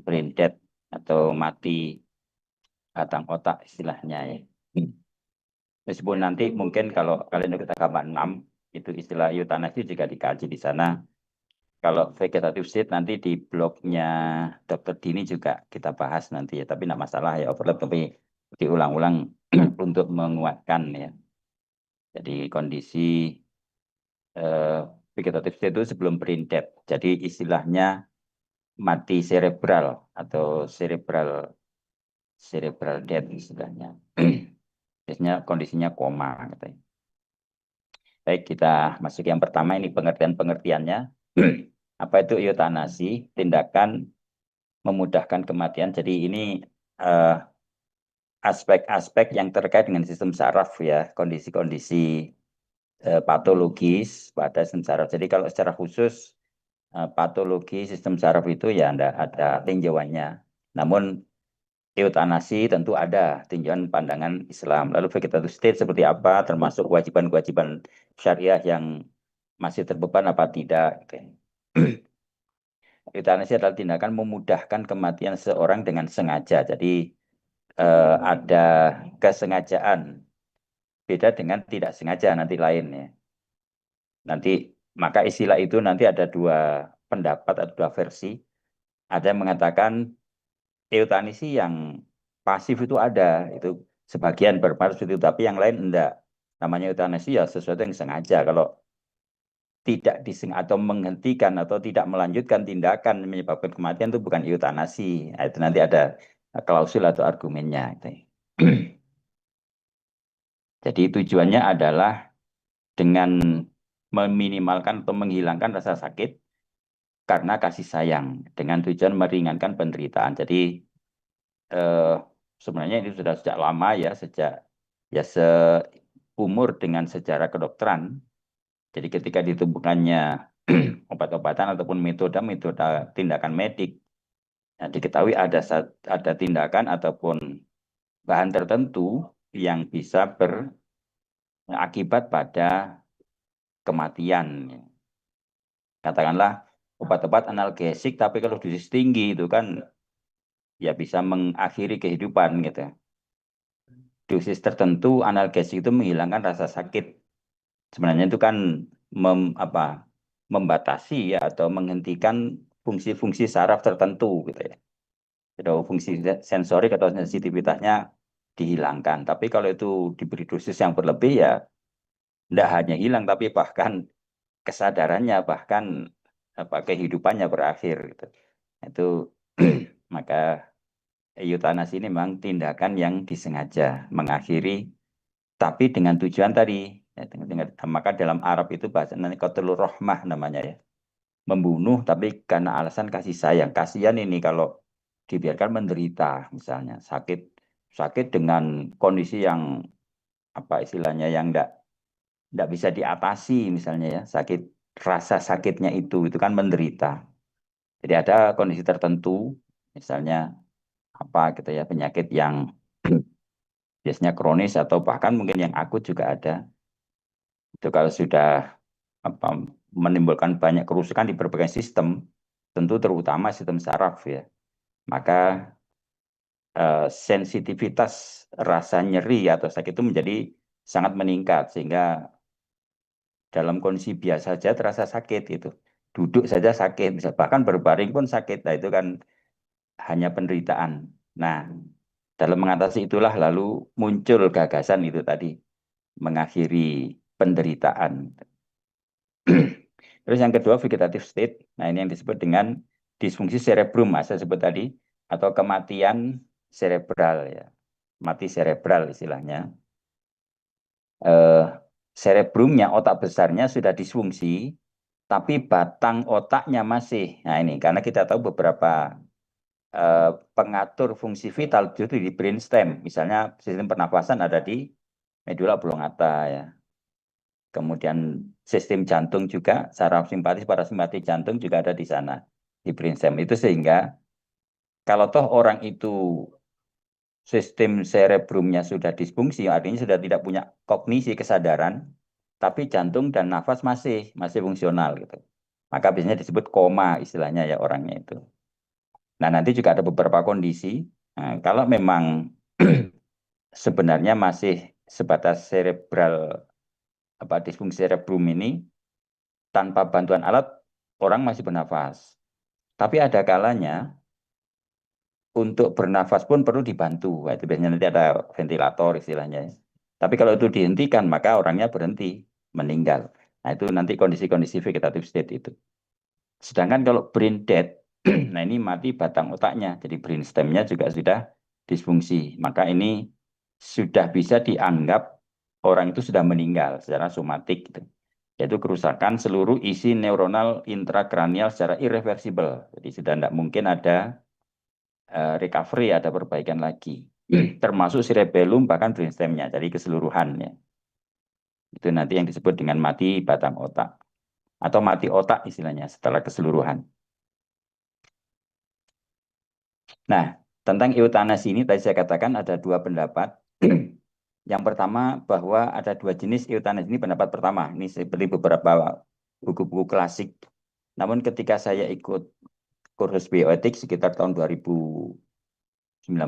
brain dead atau mati batang otak istilahnya ya. Meskipun nanti mungkin kalau kalian ikut agama 6 itu istilah eutanasi juga dikaji di sana. Kalau vegetative state nanti di blognya Dr. Dini juga kita bahas nanti ya, tapi tidak masalah ya overlap, tapi diulang-ulang untuk menguatkan ya. Jadi kondisi vegetative state itu sebelum brain death. Jadi istilahnya mati cerebral atau cerebral death istilahnya. Biasanya kondisinya koma katanya. Baik, kita masuk yang pertama, ini pengertian-pengertiannya. Apa itu eutanasi? Tindakan memudahkan kematian. Jadi ini aspek-aspek yang terkait dengan sistem saraf ya, kondisi-kondisi patologis pada sistem saraf. Jadi kalau secara khusus patologi sistem saraf itu ya ada tinjauannya. Namun eutanasi tentu ada tinjauan pandangan Islam. Lalu vegetative state seperti apa, termasuk kewajiban-kewajiban syariah yang masih terbeban apa tidak. Eutanasi adalah tindakan memudahkan kematian seorang dengan sengaja. Jadi ada kesengajaan, beda dengan tidak sengaja nanti lain ya. Nanti maka istilah itu nanti ada dua pendapat atau dua versi. Ada yang mengatakan eutanasi yang pasif itu ada, itu sebagian berpendapat itu, tapi yang lain enggak. Namanya eutanasi ya sesuatu yang sengaja. Kalau tidak atau menghentikan atau tidak melanjutkan tindakan menyebabkan kematian itu bukan eutanasi. Nah, itu nanti ada klausul atau argumennya. Jadi tujuannya adalah dengan meminimalkan atau menghilangkan rasa sakit karena kasih sayang, dengan tujuan meringankan penderitaan. Jadi sebenarnya ini sudah sejak lama ya, sejak ya seumur dengan sejarah kedokteran. Jadi ketika ditemukannya obat-obatan ataupun metode tindakan medik, nah, diketahui ada tindakan ataupun bahan tertentu yang bisa berakibat pada kematian. Katakanlah obat-obat analgesik, tapi kalau dosis tinggi itu kan ya bisa mengakhiri kehidupan gitu. Dosis tertentu analgesik itu menghilangkan rasa sakit. Sebenarnya itu kan membatasi ya atau menghentikan fungsi-fungsi saraf tertentu gitu ya. Jadi fungsi sensorik atau sensitivitasnya dihilangkan. Tapi kalau itu diberi dosis yang berlebih ya tidak hanya hilang tapi bahkan kesadarannya, bahkan kehidupannya berakhir gitu. Itu maka eutanasi ini memang tindakan yang disengaja mengakhiri, tapi dengan tujuan tadi ya, maka dalam Arab itu bahasa qatlur rahmah namanya ya, membunuh tapi karena alasan kasih sayang. Kasihan ini kalau dibiarkan menderita, misalnya sakit dengan kondisi yang apa istilahnya yang tidak bisa diatasi, misalnya ya, rasa sakitnya itu kan menderita. Jadi ada kondisi tertentu, misalnya apa gitu ya, penyakit yang biasanya kronis atau bahkan mungkin yang akut juga ada. Itu kalau sudah menimbulkan banyak kerusakan di berbagai sistem, tentu terutama sistem saraf ya, maka sensitivitas rasa nyeri atau sakit itu menjadi sangat meningkat, sehingga dalam kondisi biasa saja terasa sakit itu. Duduk saja sakit, bisa bahkan berbaring pun sakit. Nah, itu kan hanya penderitaan. Nah, dalam mengatasi itulah lalu muncul gagasan itu tadi, mengakhiri penderitaan. Terus yang kedua vegetative state. Nah, ini yang disebut dengan disfungsi cerebrum, saya sebut tadi, atau kematian cerebral ya. Mati cerebral istilahnya. Cerebrumnya, otak besarnya sudah disfungsi, tapi batang otaknya masih. Nah, ini karena kita tahu beberapa pengatur fungsi vital itu di brainstem. Misalnya sistem pernapasan ada di medula oblongata ya. Kemudian sistem jantung juga, saraf simpatis, parasimpatis jantung juga ada di sana, di brainstem. Itu sehingga kalau toh orang itu sistem cerebrumnya sudah disfungsi, artinya sudah tidak punya kognisi, kesadaran, tapi jantung dan nafas masih fungsional gitu. Maka biasanya disebut koma istilahnya ya orangnya itu. Nah, nanti juga ada beberapa kondisi. Nah, kalau memang sebenarnya masih sebatas cerebral disfungsi cerebrum ini tanpa bantuan alat orang masih bernafas. Tapi ada kalanya untuk bernafas pun perlu dibantu. Nah, itu biasanya nanti ada ventilator istilahnya. Tapi kalau itu dihentikan maka orangnya berhenti, meninggal. Nah, itu nanti kondisi-kondisi vegetative state itu. Sedangkan kalau brain dead, nah ini mati batang otaknya, jadi brain stemnya juga sudah disfungsi. Maka ini sudah bisa dianggap orang itu sudah meninggal secara somatik, gitu. Yaitu kerusakan seluruh isi neuronal intrakranial secara irreversible. Jadi sudah tidak mungkin ada recovery, ada perbaikan lagi. Termasuk cerebellum bahkan brainstemnya, jadi keseluruhannya. Itu nanti yang disebut dengan mati batang otak atau mati otak istilahnya setelah keseluruhan. Nah, tentang eutanasi ini tadi saya katakan ada dua pendapat. Yang pertama bahwa ada dua jenis eutanasi, ini pendapat pertama. Ini seperti beberapa buku-buku klasik. Namun ketika saya ikut kursus bioetik sekitar tahun 2019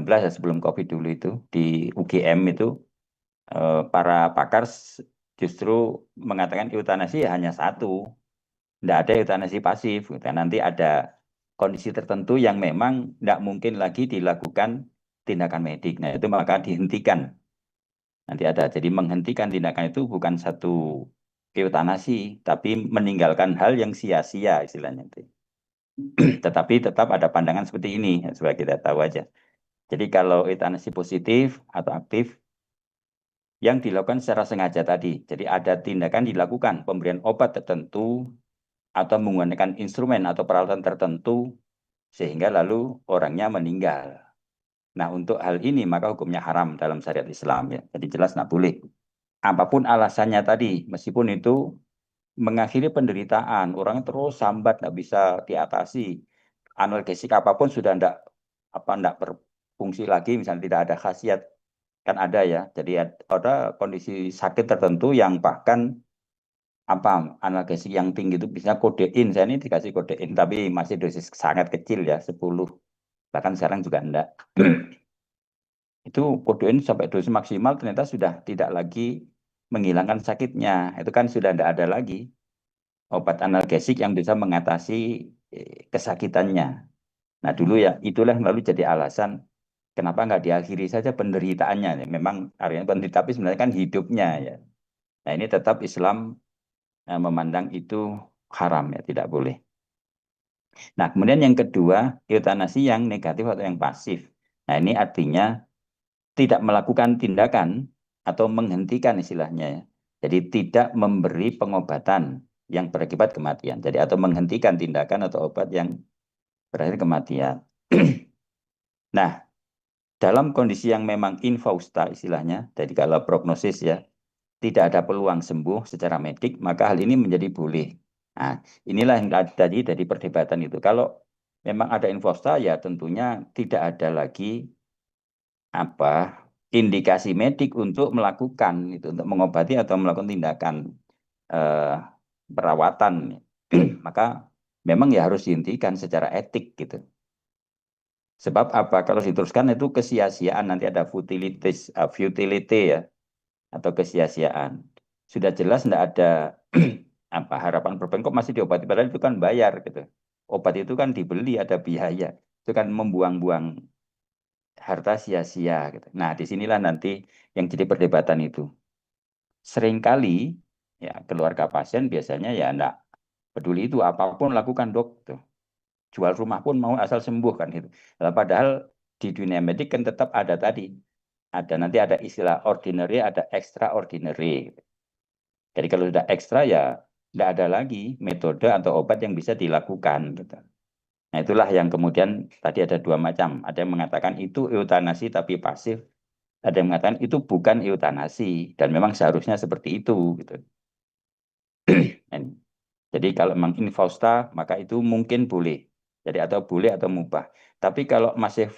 ya, sebelum COVID dulu itu di UGM itu para pakar justru mengatakan eutanasi hanya satu. Tidak ada eutanasi pasif. Gitu. Nanti ada kondisi tertentu yang memang tidak mungkin lagi dilakukan tindakan medik. Nah, itu maka dihentikan. Nanti ada. Jadi menghentikan tindakan itu bukan satu eutanasi, tapi meninggalkan hal yang sia-sia istilahnya itu. Tetapi tetap ada pandangan seperti ini, supaya kita tahu aja. Jadi kalau eutanasi positif atau aktif, yang dilakukan secara sengaja tadi. Jadi ada tindakan dilakukan, pemberian obat tertentu, atau menggunakan instrumen atau peralatan tertentu, sehingga lalu orangnya meninggal. Nah, untuk hal ini maka hukumnya haram dalam syariat Islam ya. Jadi jelas nggak boleh. Apapun alasannya tadi, meskipun itu mengakhiri penderitaan, orang terus sambat nggak bisa diatasi, analgesik apapun sudah nggak berfungsi lagi, misalnya tidak ada khasiat, kan ada ya. Jadi ada kondisi sakit tertentu yang bahkan analgesik yang tinggi itu bisa kodein. Saya ini dikasih kodein, tapi masih dosis sangat kecil ya, 10. Bahkan sekarang juga enggak. Itu kodein sampai dosis maksimal ternyata sudah tidak lagi menghilangkan sakitnya. Itu kan sudah tidak ada lagi obat analgesik yang bisa mengatasi kesakitannya. Nah dulu ya itulah lalu jadi alasan kenapa nggak diakhiri saja penderitaannya. Memang artinya penderita tapi sebenarnya kan hidupnya ya. Nah ini tetap Islam memandang itu haram ya, tidak boleh. Nah kemudian yang kedua, eutanasi yang negatif atau yang pasif. Nah ini artinya tidak melakukan tindakan atau menghentikan istilahnya ya. Jadi tidak memberi pengobatan yang berakibat kematian. Jadi atau menghentikan tindakan atau obat yang berakhir kematian. Nah, dalam kondisi yang memang infausta istilahnya, jadi kalau prognosis ya, tidak ada peluang sembuh secara medik, maka hal ini menjadi boleh. Nah, inilah yang tadi dari perdebatan itu. Kalau memang ada infausta ya tentunya tidak ada lagi indikasi medik untuk melakukan itu, untuk mengobati atau melakukan tindakan eh, perawatan. Maka memang ya harus dihentikan secara etik gitu. Sebab apa? Kalau diteruskan itu kesia-siaan, nanti ada futility ya, atau kesia-siaan. Sudah jelas tidak ada harapan berbank kok masih diobati, padahal itu kan bayar gitu. Obat itu kan dibeli, ada biaya. Itu kan membuang-buang harta sia-sia gitu. Nah, disinilah nanti yang jadi perdebatan itu. Seringkali ya keluarga pasien biasanya ya enggak peduli itu, apapun lakukan dok. Tuh. Jual rumah pun mau asal sembuh kan itu. Nah, padahal di dunia medik kan tetap ada tadi. Ada nanti ada istilah ordinary, ada extraordinary. Jadi kalau sudah ekstra ya tidak ada lagi metode atau obat yang bisa dilakukan gitu. Nah itulah yang kemudian tadi ada dua macam. Ada yang mengatakan itu eutanasi tapi pasif. Ada yang mengatakan itu bukan eutanasi dan memang seharusnya seperti itu gitu. Jadi kalau memang infausta maka itu mungkin boleh. Jadi atau boleh atau mubah. Tapi kalau masih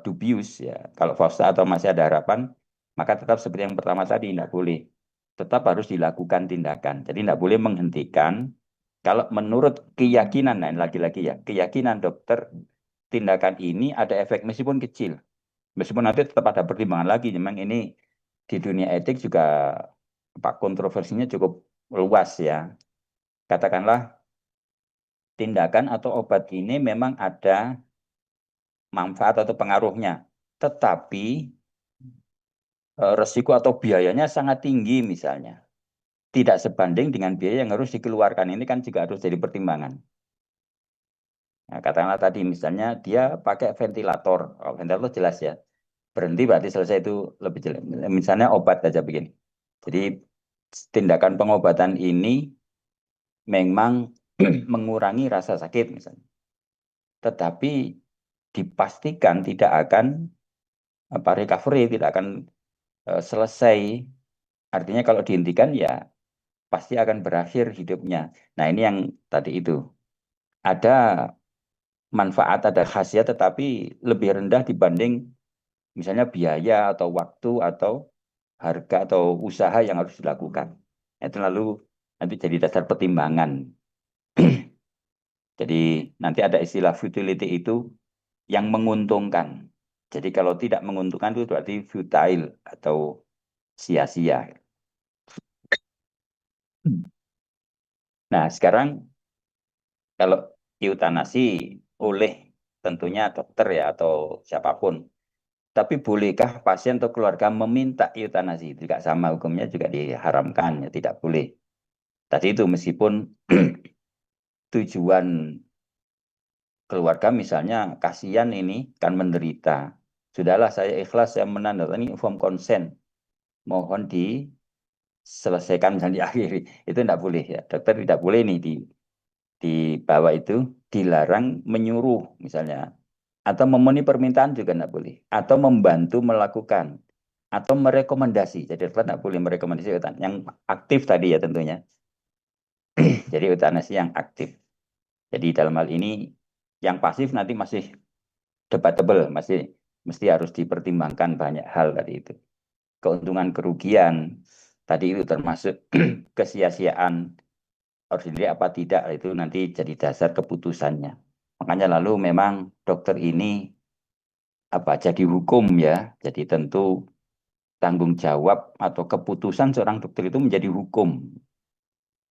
dubious ya, kalau fausta atau masih ada harapan, maka tetap seperti yang pertama tadi tidak boleh. Tetap harus dilakukan tindakan. Jadi tidak boleh menghentikan. Kalau menurut keyakinan, nah lagi-lagi ya, keyakinan dokter tindakan ini ada efek meskipun kecil. Meskipun nanti tetap ada pertimbangan lagi, memang ini di dunia etik juga kontroversinya cukup luas ya. Katakanlah tindakan atau obat ini memang ada manfaat atau pengaruhnya, tetapi resiko atau biayanya sangat tinggi misalnya. Tidak sebanding dengan biaya yang harus dikeluarkan. Ini kan juga harus jadi pertimbangan. Nah, katakanlah tadi misalnya dia pakai ventilator. Oh, ventilator jelas ya. Berhenti berarti selesai itu lebih jelas. Misalnya obat aja begini. Jadi tindakan pengobatan ini memang mengurangi rasa sakit misalnya. Tetapi dipastikan tidak akan recovery, tidak akan selesai. Artinya kalau dihentikan ya pasti akan berakhir hidupnya. Nah, ini yang tadi itu. Ada manfaat, ada khasiat tetapi lebih rendah dibanding misalnya biaya atau waktu atau harga atau usaha yang harus dilakukan. Itu lalu nanti jadi dasar pertimbangan. Jadi nanti ada istilah futility itu yang menguntungkan. Jadi kalau tidak menguntungkan itu berarti futile atau sia-sia. Nah, sekarang kalau eutanasi oleh tentunya dokter ya atau siapapun. Tapi bolehkah pasien atau keluarga meminta eutanasi? Juga sama hukumnya juga diharamkan, ya tidak boleh. Tadi itu meskipun tujuan keluarga misalnya kasihan ini kan menderita. Sudahlah saya ikhlas, saya menandatangani form consent. Mohon diselesaikan misalnya diakhiri. Itu tidak boleh ya. Dokter tidak boleh nih di bawah itu dilarang menyuruh misalnya. Atau memenuhi permintaan juga tidak boleh. Atau membantu melakukan. Atau merekomendasi. Jadi dokter tidak boleh merekomendasi yang aktif tadi ya tentunya. Jadi eutanasi yang aktif. Jadi dalam hal ini yang pasif nanti masih debatable, masih mesti harus dipertimbangkan banyak hal tadi itu. Keuntungan kerugian tadi itu termasuk kesia-siaan harus dilihat apa tidak itu nanti jadi dasar keputusannya. Makanya lalu memang dokter ini apa jadi hukum ya. Jadi tentu tanggung jawab atau keputusan seorang dokter itu menjadi hukum.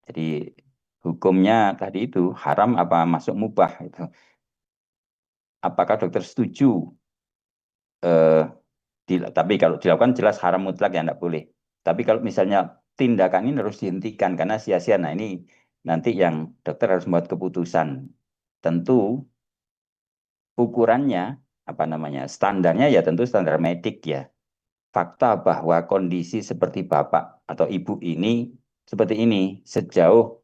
Jadi hukumnya tadi itu haram apa masuk mubah itu. Apakah dokter setuju? Eh, tapi kalau dilakukan jelas haram mutlak ya tidak boleh. Tapi kalau misalnya tindakan ini harus dihentikan karena sia-sia. Nah ini nanti yang dokter harus membuat keputusan. Tentu ukurannya apa namanya standarnya ya tentu standar medik ya. Fakta bahwa kondisi seperti bapak atau ibu ini seperti ini sejauh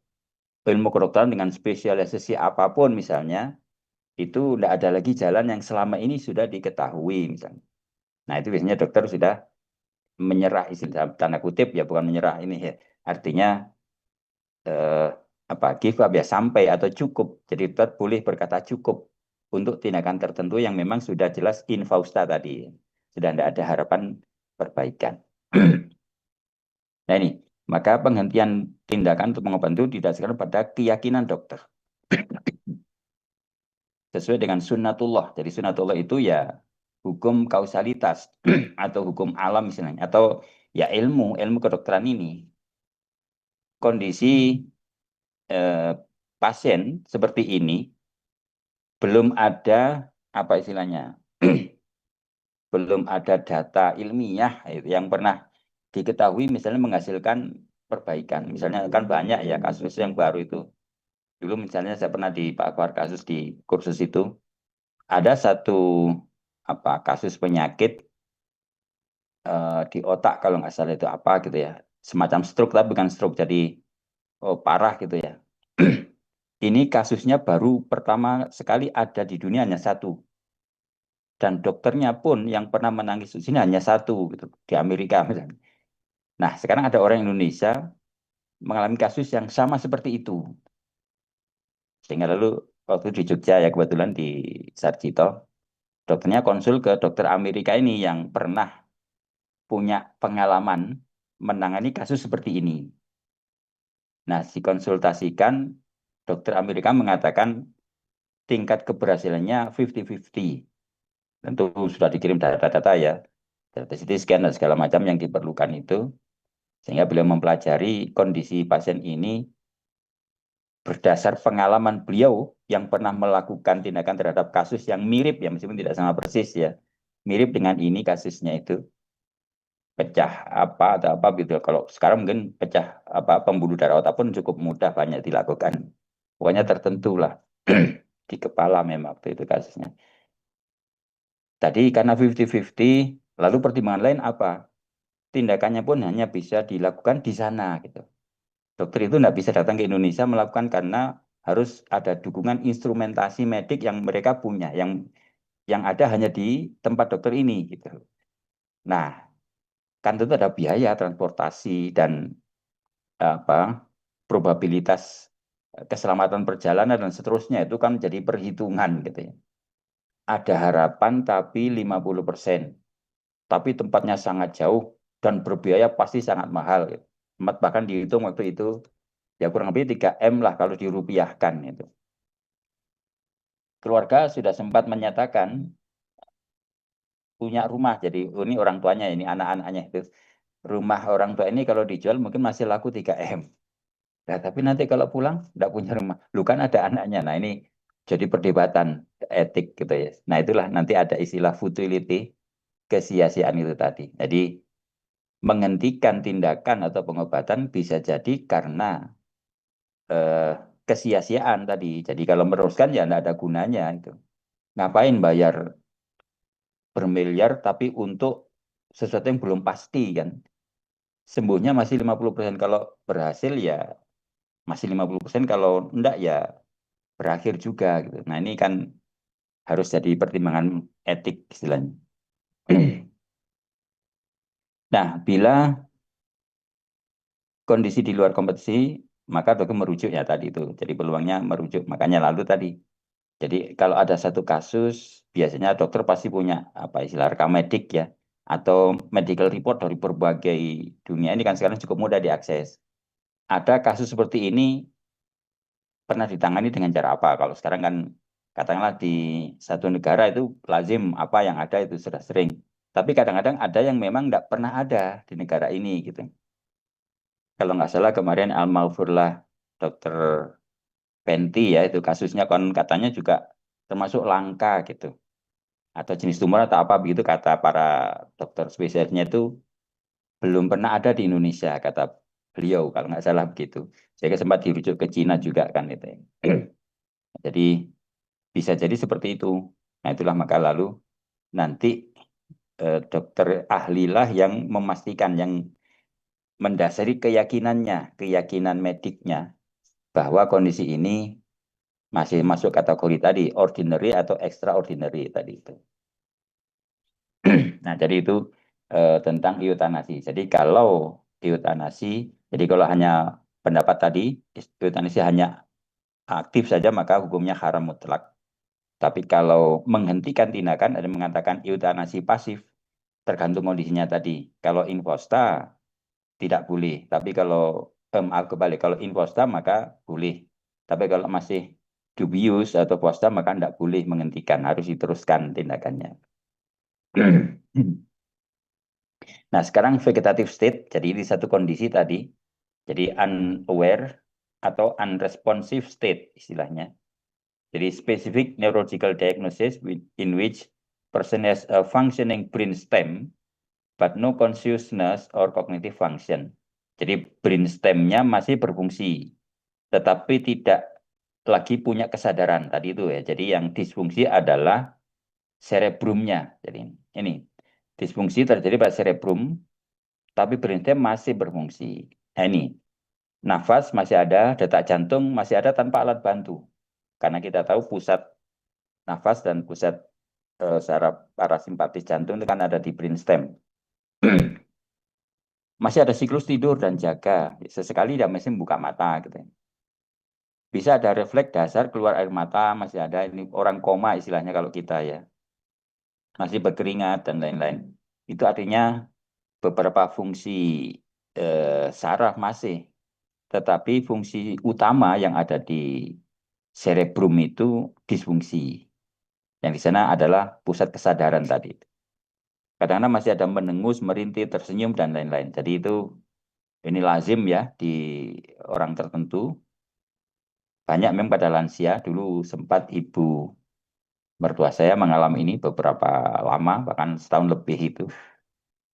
ilmu kedokteran dengan spesialisasi apapun misalnya itu tidak ada lagi jalan yang selama ini sudah diketahui misalnya. Nah itu biasanya dokter sudah menyerah istilah tanda kutip ya bukan menyerah ini ya artinya eh, apa give up ya sampai atau cukup jadi dokter boleh berkata cukup untuk tindakan tertentu yang memang sudah jelas infausta tadi sudah tidak ada harapan perbaikan. Nah ini maka penghentian tindakan untuk pengobatan itu didasarkan pada keyakinan dokter sesuai dengan sunnatullah. Jadi sunnatullah itu ya hukum kausalitas atau hukum alam misalnya atau ya ilmu kedokteran ini kondisi eh, pasien seperti ini belum ada apa istilahnya belum ada data ilmiah yang pernah diketahui misalnya menghasilkan perbaikan misalnya kan banyak ya kasus yang baru itu dulu misalnya saya pernah di Pak kasus di kursus itu ada satu apa kasus penyakit di otak kalau nggak salah itu apa gitu ya semacam stroke tapi bukan stroke jadi oh, parah gitu ya. Ini kasusnya baru pertama sekali ada di dunia hanya satu. Dan dokternya pun yang pernah menangis di sini hanya satu gitu, di Amerika misalnya. Nah, sekarang ada orang Indonesia mengalami kasus yang sama seperti itu. Sehingga lalu waktu di Jogja ya kebetulan di Sarjito, dokternya konsul ke dokter Amerika ini yang pernah punya pengalaman menangani kasus seperti ini. Nah, dikonsultasikan dokter Amerika mengatakan tingkat keberhasilannya 50-50. Tentu sudah dikirim data-data ya, data CT scan dan segala macam yang diperlukan itu, sehingga beliau mempelajari kondisi pasien ini berdasar pengalaman beliau yang pernah melakukan tindakan terhadap kasus yang mirip ya, meskipun tidak sama persis ya, mirip dengan ini kasusnya itu, pecah apa atau apa gitu. Kalau sekarang mungkin pecah apa pembuluh darah otak pun cukup mudah, banyak dilakukan. Pokoknya tertentu lah di kepala memang waktu itu kasusnya. Tadi karena 50-50, lalu pertimbangan lain apa? Tindakannya pun hanya bisa dilakukan di sana gitu. Dokter itu tidak bisa datang ke Indonesia melakukan karena harus ada dukungan instrumentasi medik yang mereka punya, yang ada hanya di tempat dokter ini gitu. Nah, kan tentu ada biaya transportasi dan apa probabilitas keselamatan perjalanan dan seterusnya itu kan jadi perhitungan gitu ya. Ada harapan tapi 50%. Tapi tempatnya sangat jauh dan berbiaya pasti sangat mahal gitu. Bahkan dihitung waktu itu ya kurang lebih 3M lah kalau dirupiahkan itu. Keluarga sudah sempat menyatakan punya rumah, jadi ini orang tuanya, ini anak-anaknya itu. Rumah orang tua ini kalau dijual mungkin masih laku 3M. Nah, tapi nanti kalau pulang tidak punya rumah, lu kan ada anaknya. Nah, ini jadi perdebatan etik gitu ya. Nah, itulah nanti ada istilah futility, kesia-siaan itu tadi. Jadi menghentikan tindakan atau pengobatan bisa jadi karena eh, kesia-siaan tadi. Jadi kalau meneruskan ya tidak ada gunanya itu. Ngapain bayar bermiliar tapi untuk sesuatu yang belum pasti kan. Sembuhnya masih 50%, kalau berhasil ya masih 50%, kalau enggak ya berakhir juga gitu. Nah, ini kan harus jadi pertimbangan etik istilahnya. Nah, bila kondisi di luar kompetisi, maka dokter merujuk ya tadi itu. Jadi peluangnya merujuk. Makanya lalu tadi. Jadi kalau ada satu kasus, biasanya dokter pasti punya apa istilah rekam medik ya, atau medical report dari berbagai dunia. Ini kan sekarang cukup mudah diakses. Ada kasus seperti ini pernah ditangani dengan cara apa? Kalau sekarang kan katakanlah di satu negara itu lazim apa yang ada itu sudah sering. Tapi kadang-kadang ada yang memang tidak pernah ada di negara ini gitu. Kalau nggak salah kemarin Almarhumlah Dokter Penti ya, itu kasusnya kan katanya juga termasuk langka gitu. Atau jenis tumor atau apa begitu kata para dokter spesialisnya itu belum pernah ada di Indonesia kata beliau kalau nggak salah begitu. Saya sempat dirujuk ke Cina juga kan itu. Jadi bisa jadi seperti itu. Nah itulah maka lalu nanti dokter ahlilah yang memastikan, yang mendasari keyakinannya, keyakinan mediknya bahwa kondisi ini masih masuk kategori tadi ordinary atau extraordinary tadi itu. Nah, jadi itu tentang eutanasi. Jadi kalau eutanasi, jadi kalau hanya pendapat tadi, eutanasi hanya aktif saja maka hukumnya haram mutlak. Tapi kalau menghentikan tindakan, ada mengatakan eutanasi pasif, tergantung kondisinya tadi. Kalau infosta tidak boleh, tapi kalau maaf kebalik, kalau infosta maka boleh. Tapi kalau masih dubius atau posta maka tidak boleh menghentikan, harus diteruskan tindakannya. Nah, sekarang vegetative state, jadi ini satu kondisi tadi, jadi unaware atau unresponsive state istilahnya. Jadi specific neurological diagnosis in which person has a functioning brainstem but no consciousness or cognitive function. Jadi brainstemnya masih berfungsi, tetapi tidak lagi punya kesadaran tadi itu ya. Jadi yang disfungsi adalah cerebrumnya. Jadi ini disfungsi terjadi pada cerebrum, tapi brainstem masih berfungsi. Nah, ini nafas masih ada, detak jantung masih ada tanpa alat bantu. Karena kita tahu pusat nafas dan pusat saraf parasimpatis jantung itu kan ada di brainstem. Masih ada siklus tidur dan jaga. Sesekali dia masih buka mata gitu. Bisa ada refleks dasar keluar air mata, masih ada, ini orang koma istilahnya kalau kita ya. Masih berkeringat dan lain-lain. Itu artinya beberapa fungsi saraf masih, tetapi fungsi utama yang ada di cerebrum itu disfungsi. Yang di sana adalah pusat kesadaran tadi. Kadang-kadang masih ada mendengus, merintih, tersenyum, dan lain-lain. Jadi itu ini lazim ya di orang tertentu. Banyak memang pada lansia. Dulu sempat ibu mertua saya mengalami ini beberapa lama, bahkan setahun lebih itu.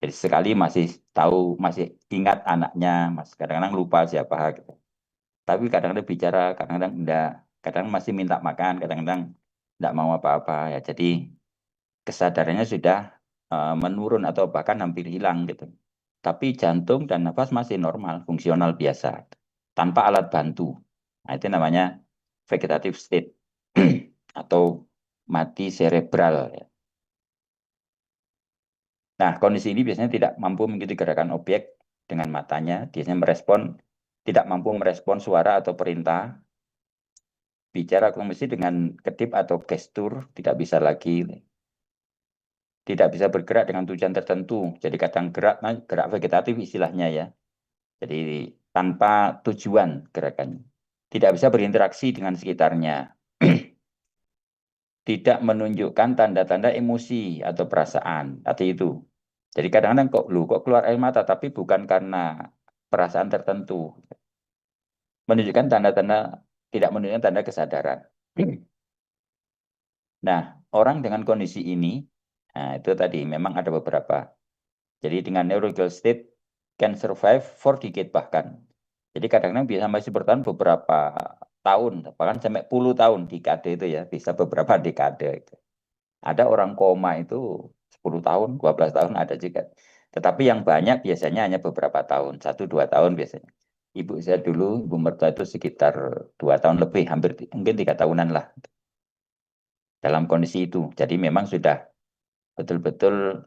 Jadi sekali masih tahu, masih ingat anaknya, mas kadang-kadang lupa siapa gitu. Tapi kadang-kadang bicara, kadang-kadang enggak, kadang masih minta makan, kadang-kadang enggak mau apa-apa ya. Jadi kesadarannya sudah menurun atau bahkan hampir hilang gitu. Tapi jantung dan nafas masih normal, fungsional biasa, tanpa alat bantu. Nah, itu namanya vegetative state atau mati cerebral. Ya. Nah, kondisi ini biasanya tidak mampu mengikuti gerakan objek dengan matanya, biasanya tidak mampu merespon suara atau perintah, bicara komunikasi dengan kedip atau gestur, tidak bisa lagi, tidak bisa bergerak dengan tujuan tertentu. Jadi kadang gerak, nah, gerak vegetatif istilahnya ya. Jadi tanpa tujuan gerakannya. Tidak bisa berinteraksi dengan sekitarnya. Tidak menunjukkan tanda-tanda emosi atau perasaan. Tadi itu. Jadi kadang-kadang kok keluar air mata, tapi bukan karena perasaan tertentu. Menunjukkan tanda-tanda, tidak menunjukkan tanda kesadaran. Nah, orang dengan kondisi ini, nah itu tadi memang ada beberapa. Jadi dengan neurological state can survive for decade bahkan. Jadi kadang-kadang bisa masih bertahan beberapa tahun, bahkan sampai puluh tahun dekade itu ya, bisa beberapa dekade itu. Ada orang koma itu 10 tahun, 12 tahun ada juga. Tetapi yang banyak biasanya hanya beberapa tahun, 1-2 tahun biasanya. Ibu saya dulu, ibu mertua itu sekitar 2 tahun lebih, hampir mungkin 3 tahunan lah dalam kondisi itu. Jadi memang sudah betul-betul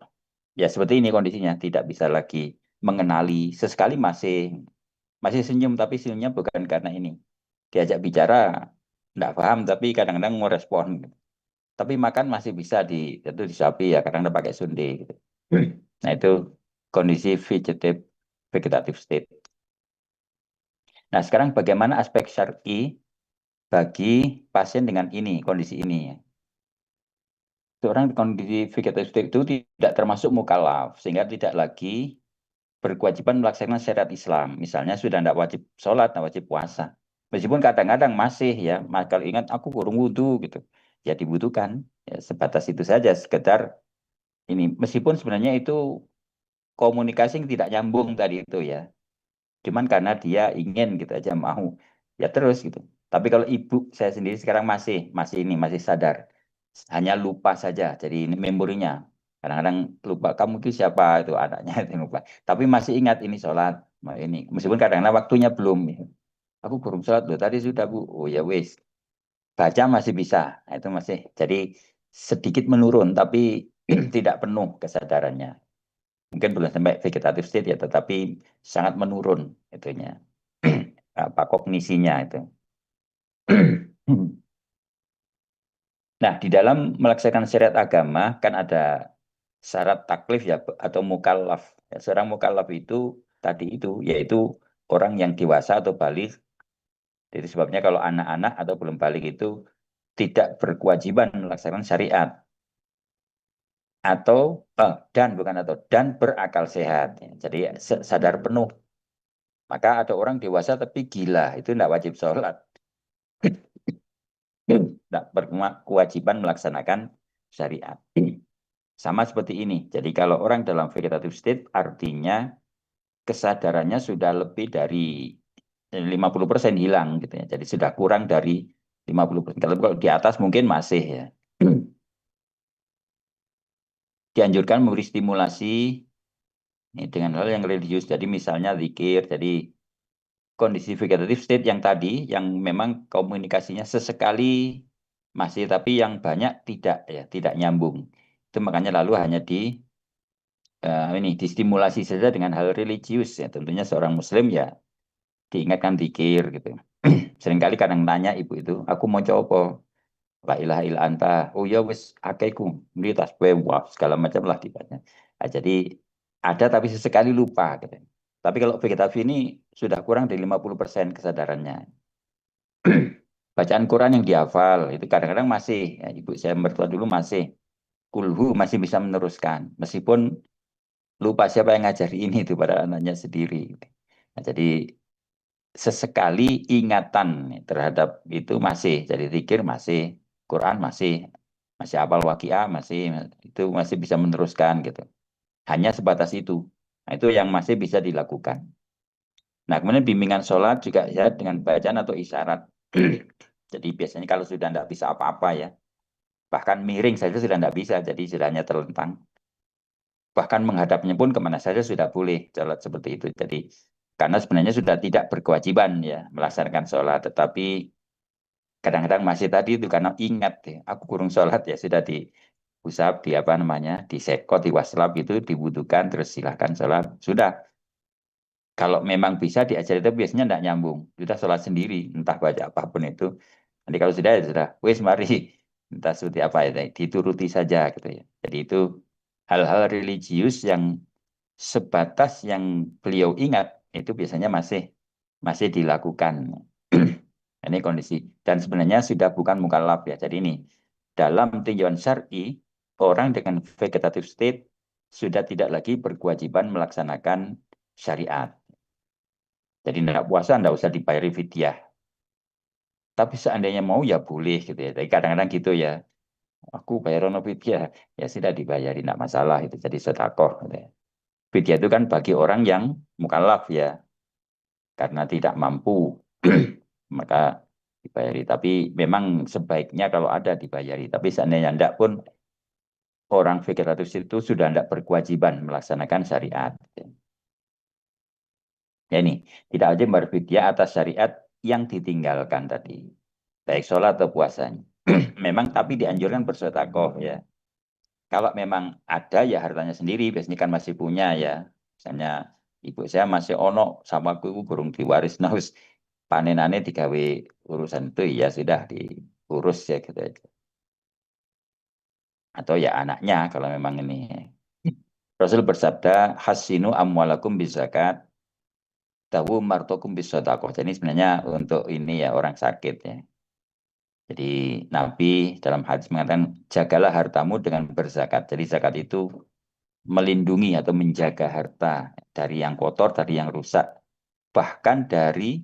ya seperti ini kondisinya, tidak bisa lagi mengenali. Sesekali masih masih senyum, tapi senyumnya bukan karena ini. Diajak bicara, enggak paham, tapi kadang-kadang mau respon. Tapi makan masih bisa itu disuapi ya, kadang-kadang pakai sunde gitu. Nah itu kondisi vegetative state. Nah sekarang bagaimana aspek syar'i bagi pasien dengan ini, kondisi ini ya. Seorang kondisi vegetative state itu tidak termasuk mukallaf, sehingga tidak lagi berkewajiban melaksanakan syariat Islam. Misalnya sudah tidak wajib sholat, tidak wajib puasa. Meskipun kadang-kadang masih ya, kalau ingat aku kurang wudhu gitu. Ya dibutuhkan, ya, sebatas itu saja, sekedar ini. Meskipun sebenarnya itu komunikasi yang tidak nyambung tadi itu ya. Cuman karena dia ingin gitu aja mau. Ya terus gitu. Tapi kalau ibu saya sendiri sekarang masih ini, masih sadar. Hanya lupa saja. Jadi ini memorinya. Kadang-kadang lupa kamu itu siapa itu anaknya itu lupa. Tapi masih ingat ini sholat. Ini meskipun kadang-kadang waktunya belum. Aku kurang sholat loh. Tadi sudah bu. Oh ya wis. Baca masih bisa. Nah, itu masih. Jadi sedikit menurun tapi tidak penuh kesadarannya. Mungkin belum sampai vegetative state ya, tetapi sangat menurun itunya. Apa kognisinya itu. Nah, di dalam melaksanakan syariat agama kan ada syarat taklif ya atau mukallaf. Ya, seorang mukallaf itu tadi itu yaitu orang yang dewasa atau balik. Jadi sebabnya kalau anak-anak atau belum balik itu tidak berkewajiban melaksanakan syariat atau dan bukan atau dan berakal sehat. Ya, jadi sadar penuh. Maka ada orang dewasa tapi gila itu tidak wajib sholat. Tidak berkewajiban melaksanakan syariat. Sama seperti ini. Jadi kalau orang dalam vegetative state artinya kesadarannya sudah lebih dari 50% hilang gitu ya. Jadi sudah kurang dari 50%. Kalau di atas mungkin masih ya. Dianjurkan memberi stimulasi dengan hal yang religius. Jadi misalnya zikir. Jadi kondisi vegetative state yang tadi, yang memang komunikasinya sesekali masih, tapi yang banyak tidak ya, tidak nyambung. Itu makanya lalu hanya ini distimulasi saja dengan hal religius ya. Tentunya seorang Muslim ya diingatkan zikir gitu. Seringkali kadang nanya ibu itu, aku mau coba la ilaha illa anta. Oh ya wis akaiku, beli tasbih wah segala macam lah dibaca. Nah, jadi ada tapi sesekali lupa gitu. Tapi kalau vegetatif ini sudah kurang dari 50% kesadarannya. bacaan Quran yang dihafal itu kadang-kadang masih, ya, ibu saya mertua dulu masih kulhu masih bisa meneruskan meskipun lupa siapa yang ngajari ini itu pada anaknya sendiri. Nah, jadi sesekali ingatan terhadap itu masih, jadi zikir masih, Quran masih, masih hafal waqiah masih, itu masih bisa meneruskan gitu. Hanya sebatas itu. Nah, itu yang masih bisa dilakukan. Nah, kemudian bimbingan sholat juga ya dengan bacaan atau isyarat. Jadi biasanya kalau sudah tidak bisa apa-apa ya, bahkan miring saja sudah tidak bisa, jadi istilahnya terlentang. Bahkan menghadapnya pun kemana saja sudah boleh sholat seperti itu. Jadi karena sebenarnya sudah tidak berkewajiban ya melaksanakan sholat, tetapi kadang-kadang masih tadi itu karena ingat ya, aku kurang sholat ya sudah di usap di apa namanya di sekot di waslap itu dibutuhkan terus silahkan sholat sudah. Kalau memang bisa diajar itu biasanya tidak nyambung. Sudah sholat sendiri, entah baca apapun itu. Nanti kalau sudah ya sudah, wis mari entah seperti apa ya, dituruti saja gitu ya. Jadi itu hal-hal religius yang sebatas yang beliau ingat itu biasanya masih masih dilakukan. Ini kondisi dan sebenarnya sudah bukan mukallaf ya. Jadi ini dalam tinjauan syar'i orang dengan vegetative state sudah tidak lagi berkewajiban melaksanakan syariat. Jadi tidak puasa tidak usah dibayari fidyah. Tapi seandainya mau ya boleh gitu ya. Tapi kadang-kadang gitu ya. Aku bayar ono fidyah ya sudah dibayari tidak masalah itu jadi sedekah gitu ya. Fidyah itu kan bagi orang yang mukallaf ya karena tidak mampu maka dibayari. Tapi memang sebaiknya kalau ada dibayari. Tapi seandainya tidak pun orang vegetatif itu sudah tidak berkewajiban melaksanakan syariat. Ya ini tidak wajib berfidyah atas syariat yang ditinggalkan tadi. Baik sholat atau puasanya. Memang tapi dianjurkan bersedekah ya. Kalau memang ada ya hartanya sendiri, biasanya kan masih punya ya. Misalnya ibu saya masih ono sama aku burung diwaris naus panenane digawe urusan itu ya sudah diurus ya gitu aja. Atau ya anaknya kalau memang ini. Rasul bersabda, hasinu amwalakum bizakat, tahu martokum bisodakoh. Jadi sebenarnya untuk ini ya orang sakit ya. Jadi Nabi dalam hadis mengatakan, jagalah hartamu dengan berzakat. Jadi zakat itu melindungi atau menjaga harta dari yang kotor, dari yang rusak, bahkan dari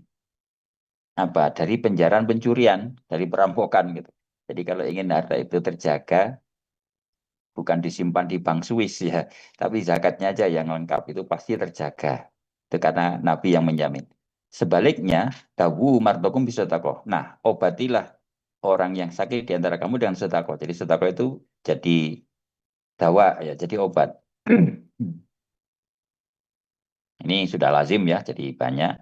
apa? Dari penjarahan pencurian, dari perampokan gitu. Jadi kalau ingin harta itu terjaga, bukan disimpan di bank Swiss ya, tapi zakatnya aja yang lengkap itu pasti terjaga. Itu karena Nabi yang menjamin. Sebaliknya, dawu martokum bisa takoh. Nah, obatilah orang yang sakit di antara kamu dengan sedekah. Jadi sedekah itu jadi dawa ya, jadi obat. Ini sudah lazim ya, jadi banyak.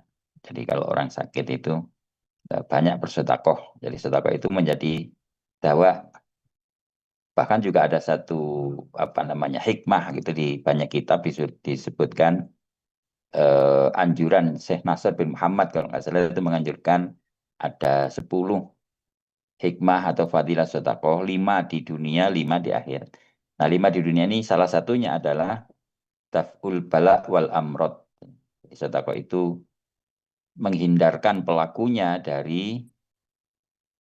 Jadi kalau orang sakit itu banyak bersedekah. Jadi sedekah itu menjadi dawa. Bahkan juga ada satu apa namanya hikmah gitu di banyak kitab disebutkan anjuran Syekh Nasr bin Muhammad kalau nggak salah itu menganjurkan ada 10 hikmah atau fadilah sedekah, 5 di dunia, 5 di akhirat. Nah, 5 di dunia ini salah satunya adalah taf'ul bala wal amrod. Sedekah itu menghindarkan pelakunya dari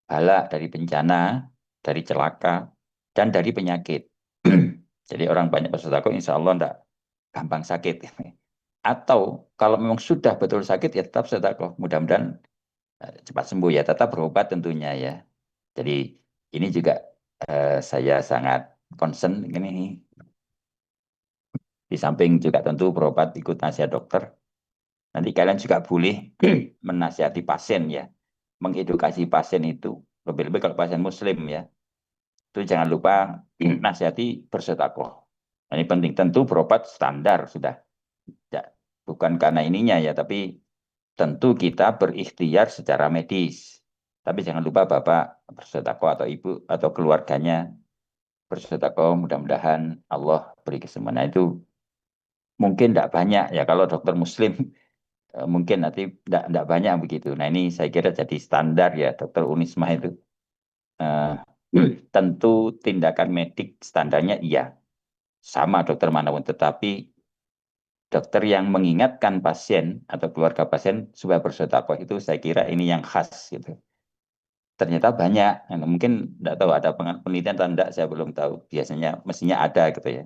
bala, dari bencana, dari celaka, dan dari penyakit. Jadi orang banyak bersedekah, insya Allah tidak gampang sakit. Atau kalau memang sudah betul sakit, ya tetap sedekah. Mudah-mudahan cepat sembuh ya, tetap berobat tentunya ya. Jadi ini juga saya sangat concern ini. Di samping juga tentu berobat ikut nasihat dokter. Nanti kalian juga boleh menasihati pasien ya, mengedukasi pasien itu. Lebih-lebih kalau pasien muslim ya. Itu jangan lupa nasihati bersedekah. Nah, ini penting tentu berobat standar sudah. Ya, bukan karena ininya ya, tapi tentu kita berikhtiar secara medis. Tapi jangan lupa Bapak bersedekah atau Ibu atau keluarganya bersedekah. Mudah-mudahan Allah beri kesembuhan. Nah, itu mungkin tidak banyak ya kalau dokter Muslim mungkin nanti tidak banyak begitu. Nah ini saya kira jadi standar ya dokter Unisma itu. Eh, tentu tindakan medik standarnya iya sama dokter manapun, tetapi dokter yang mengingatkan pasien atau keluarga pasien supaya bersedekah itu saya kira ini yang khas gitu. ternyata banyak. Nah, mungkin tidak tahu ada penelitian atau enggak, saya belum tahu. Biasanya mestinya ada gitu ya.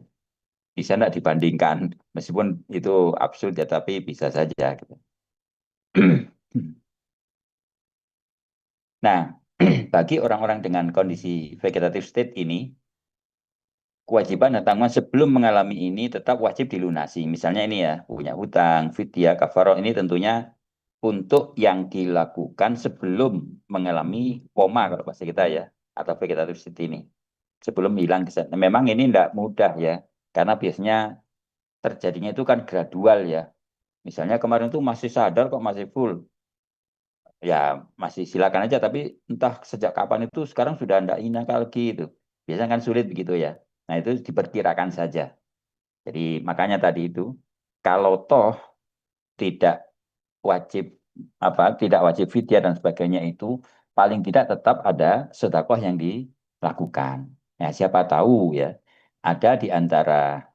Bisa enggak dibandingkan, meskipun itu absurd ya, tapi bisa saja gitu. Nah, bagi orang-orang dengan kondisi vegetative state ini, kewajiban dan tanggungan sebelum mengalami ini tetap wajib dilunasi. Misalnya ini ya, punya hutang, fidyah, kafaroh ini tentunya untuk yang dilakukan sebelum mengalami koma kalau bahasa kita ya, atau vegetative state ini. Sebelum hilang kesadaran. Memang ini tidak mudah ya, karena biasanya terjadinya itu kan gradual ya. Misalnya kemarin itu masih sadar kok masih full, ya masih silakan aja. Tapi entah sejak kapan itu sekarang sudah tidak ingat lagi itu. Biasanya kan sulit begitu ya. Nah itu diperkirakan saja. Jadi makanya tadi itu kalau toh tidak wajib tidak wajib fidyah dan sebagainya itu paling tidak tetap ada sedekah yang dilakukan. Nah siapa tahu ya ada di antara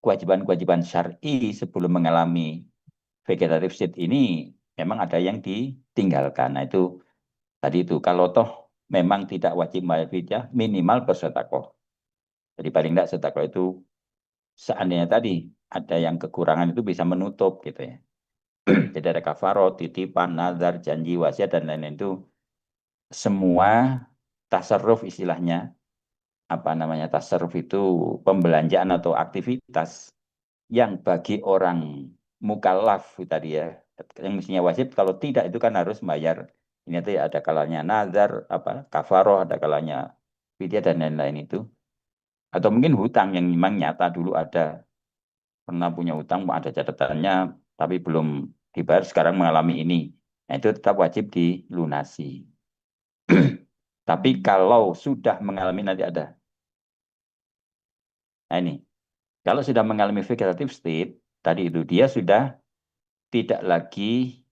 kewajiban-kewajiban syar'i sebelum mengalami vegetative state ini memang ada yang ditinggalkan. Nah itu tadi itu kalau toh memang tidak wajib bayar fidyah minimal bersedekah. Jadi paling tidak sedekah itu seandainya tadi ada yang kekurangan itu bisa menutup gitu ya. Jadi ada kafarot, titipan, nazar, janji, wasiat dan lain-lain itu semua tasarruf istilahnya apa namanya tasarruf itu pembelanjaan atau aktivitas yang bagi orang mukallaf tadi ya yang mestinya wajib kalau tidak itu kan harus bayar ini tadi ada kalanya nazar apa kafaroh ada kalanya fidyah dan lain-lain itu atau mungkin hutang yang memang nyata dulu ada pernah punya hutang ada catatannya tapi belum dibayar sekarang mengalami ini nah, itu tetap wajib dilunasi tapi kalau sudah mengalami nanti ada nah ini kalau sudah mengalami vegetative state tadi itu dia sudah tidak lagi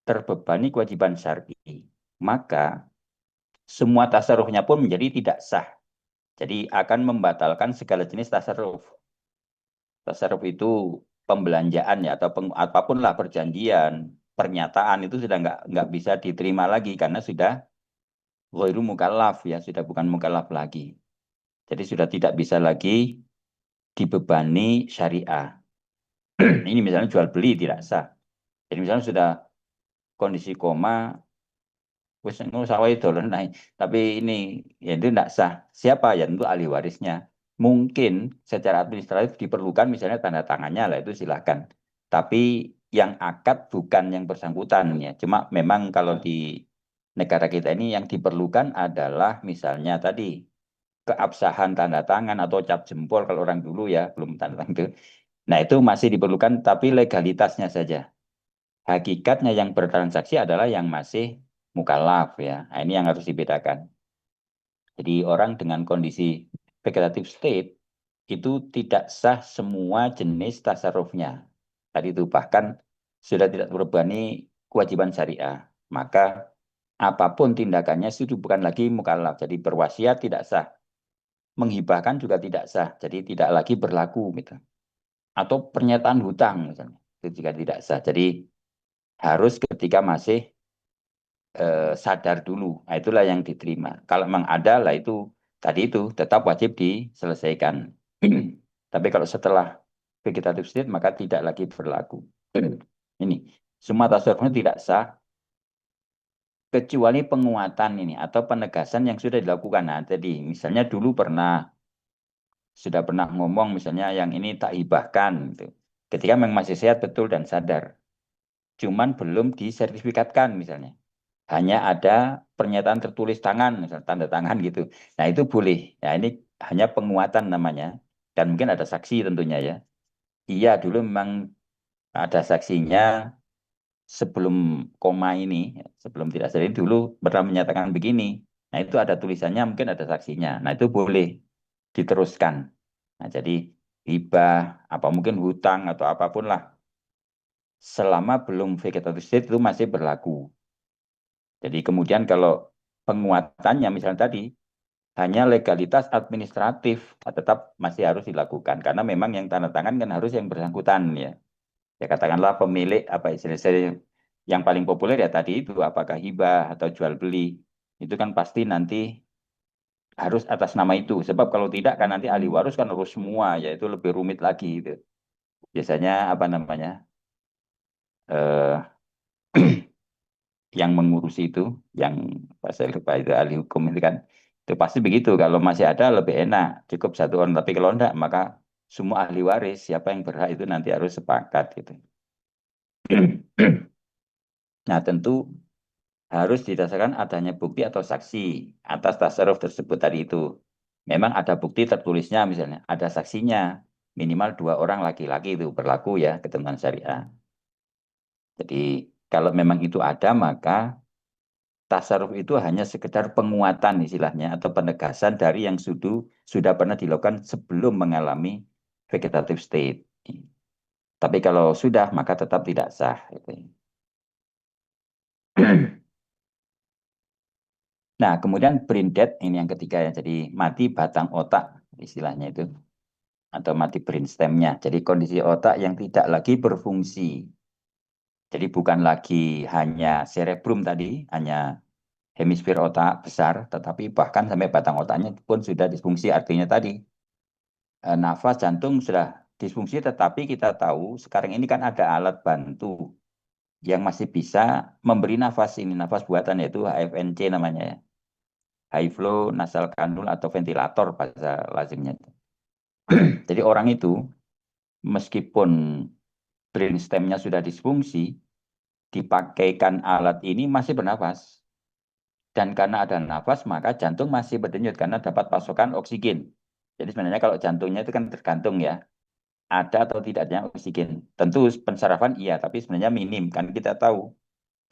terbebani kewajiban syar'i maka semua tasarrufnya pun menjadi tidak sah jadi akan membatalkan segala jenis tasarruf tasarruf itu pembelanjaan ya atau apapun lah perjanjian pernyataan itu sudah nggak bisa diterima lagi karena sudah ghairu mukallaf ya sudah bukan mukallaf lagi jadi sudah tidak bisa lagi dibebani syariah ini misalnya jual beli tidak sah jadi misalnya sudah kondisi koma wis ngono sawah dolen naik tapi ini ya itu tidak sah siapa ya tentu ahli warisnya mungkin secara administratif diperlukan misalnya tanda tangannya lah itu silahkan tapi yang akad bukan yang bersangkutan ya cuma memang kalau di negara kita ini yang diperlukan adalah misalnya tadi keabsahan tanda tangan atau cap jempol kalau orang dulu ya belum tanda tangan itu nah itu masih diperlukan tapi legalitasnya saja hakikatnya yang bertransaksi adalah yang masih mukallaf ya. Nah, ini yang harus dibedakan. Jadi orang dengan kondisi vegetative state itu tidak sah semua jenis tasarrufnya. Tadi itu bahkan sudah tidak terbebani kewajiban syariah. Maka apapun tindakannya itu bukan lagi mukallaf. Jadi berwasiat tidak sah. Menghibahkan juga tidak sah. Jadi tidak lagi berlaku gitu. Atau pernyataan hutang misalnya. Itu juga tidak sah. Jadi harus ketika masih sadar dulu. Nah, itulah yang diterima. Kalau memang ada lah itu tadi itu tetap wajib diselesaikan. Tapi kalau setelah vegetative state maka tidak lagi berlaku. Ini semua tasawufnya tidak sah kecuali penguatan ini atau penegasan yang sudah dilakukan. Nah, tadi misalnya dulu sudah pernah ngomong misalnya yang ini tak hibahkan gitu. Ketika memang masih sehat betul dan sadar. Cuman belum disertifikatkan misalnya. Hanya ada pernyataan tertulis tangan, misalnya tanda tangan gitu. Nah, itu boleh. Nah, ini hanya penguatan namanya. Dan mungkin ada saksi tentunya ya. Iya, dulu memang ada saksinya sebelum koma ini, sebelum tidak sadar ini dulu pernah menyatakan begini. Nah, itu ada tulisannya, mungkin ada saksinya. Nah, itu boleh diteruskan. Nah, jadi hibah, apa mungkin hutang atau apapun lah. Selama belum vegetative state itu masih berlaku. Jadi kemudian kalau penguatannya misalnya tadi hanya legalitas administratif tetap masih harus dilakukan karena memang yang tanda tangan kan harus yang bersangkutan ya. Ya katakanlah pemilik apa istilahnya Yang paling populer ya tadi itu apakah hibah atau jual beli. Itu kan pasti nanti harus atas nama itu. Sebab kalau tidak kan nanti ahli waris kan harus semua, yaitu lebih rumit lagi itu. Biasanya apa namanya? eh yang mengurusi itu, yang saya lupa itu ahli hukum itu kan, itu pasti begitu. Kalau masih ada lebih enak, cukup satu orang. Tapi kalau enggak, maka semua ahli waris siapa yang berhak itu nanti harus sepakat gitu. Nah tentu harus didasarkan adanya bukti atau saksi atas tasarruf tersebut tadi itu. Memang ada bukti tertulisnya misalnya, ada saksinya minimal dua orang laki-laki itu berlaku ya ketentuan syariah. Jadi kalau memang itu ada maka tasarruf itu hanya sekedar penguatan istilahnya atau penegasan dari yang sudah pernah dilakukan sebelum mengalami vegetative state. Tapi kalau sudah maka tetap tidak sah. Gitu. Nah, kemudian brain dead ini yang ketiga ya. Jadi mati batang otak istilahnya itu atau mati brainstemnya. Jadi kondisi otak yang tidak lagi berfungsi. Jadi bukan lagi hanya cerebrum tadi, hanya hemisfer otak besar, tetapi bahkan sampai batang otaknya pun sudah disfungsi. Artinya tadi nafas jantung sudah disfungsi, tetapi kita tahu sekarang ini kan ada alat bantu yang masih bisa memberi nafas ini, nafas buatan yaitu HFNC namanya ya. High flow nasal cannula atau ventilator bahasa lazimnya. Jadi orang itu meskipun brainstemnya sudah disfungsi, dipakaikan alat ini masih bernafas. Dan karena ada nafas, maka jantung masih berdenyut karena dapat pasokan oksigen. Jadi sebenarnya kalau jantungnya itu kan tergantung ya, ada atau tidaknya oksigen. Tentu pensarafan iya, tapi sebenarnya minim. Kan kita tahu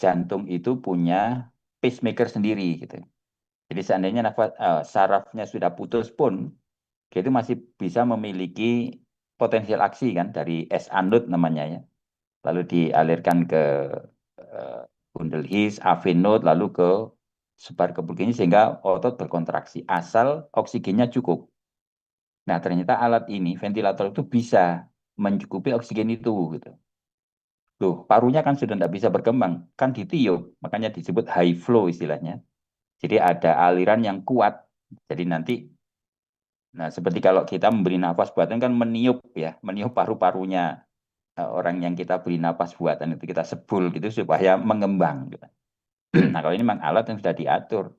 jantung itu punya pacemaker sendiri gitu. Jadi seandainya sarafnya sudah putus pun, dia itu masih bisa memiliki potensial aksi kan dari S-anode namanya ya. Lalu dialirkan ke uh, bundel his, AV node, lalu ke sebar ke Purkinje sehingga otot berkontraksi asal oksigennya cukup. Nah, ternyata alat ini, ventilator itu bisa mencukupi oksigen itu gitu. Loh, parunya kan sudah tidak bisa berkembang, kan ditiup, makanya disebut high flow istilahnya. Jadi ada aliran yang kuat. Jadi nanti, nah seperti kalau kita memberi nafas buatan kan meniup ya, meniup paru-parunya orang yang kita beri nafas buatan itu kita sebul gitu supaya mengembang. Gitu. Nah kalau ini memang alat yang sudah diatur,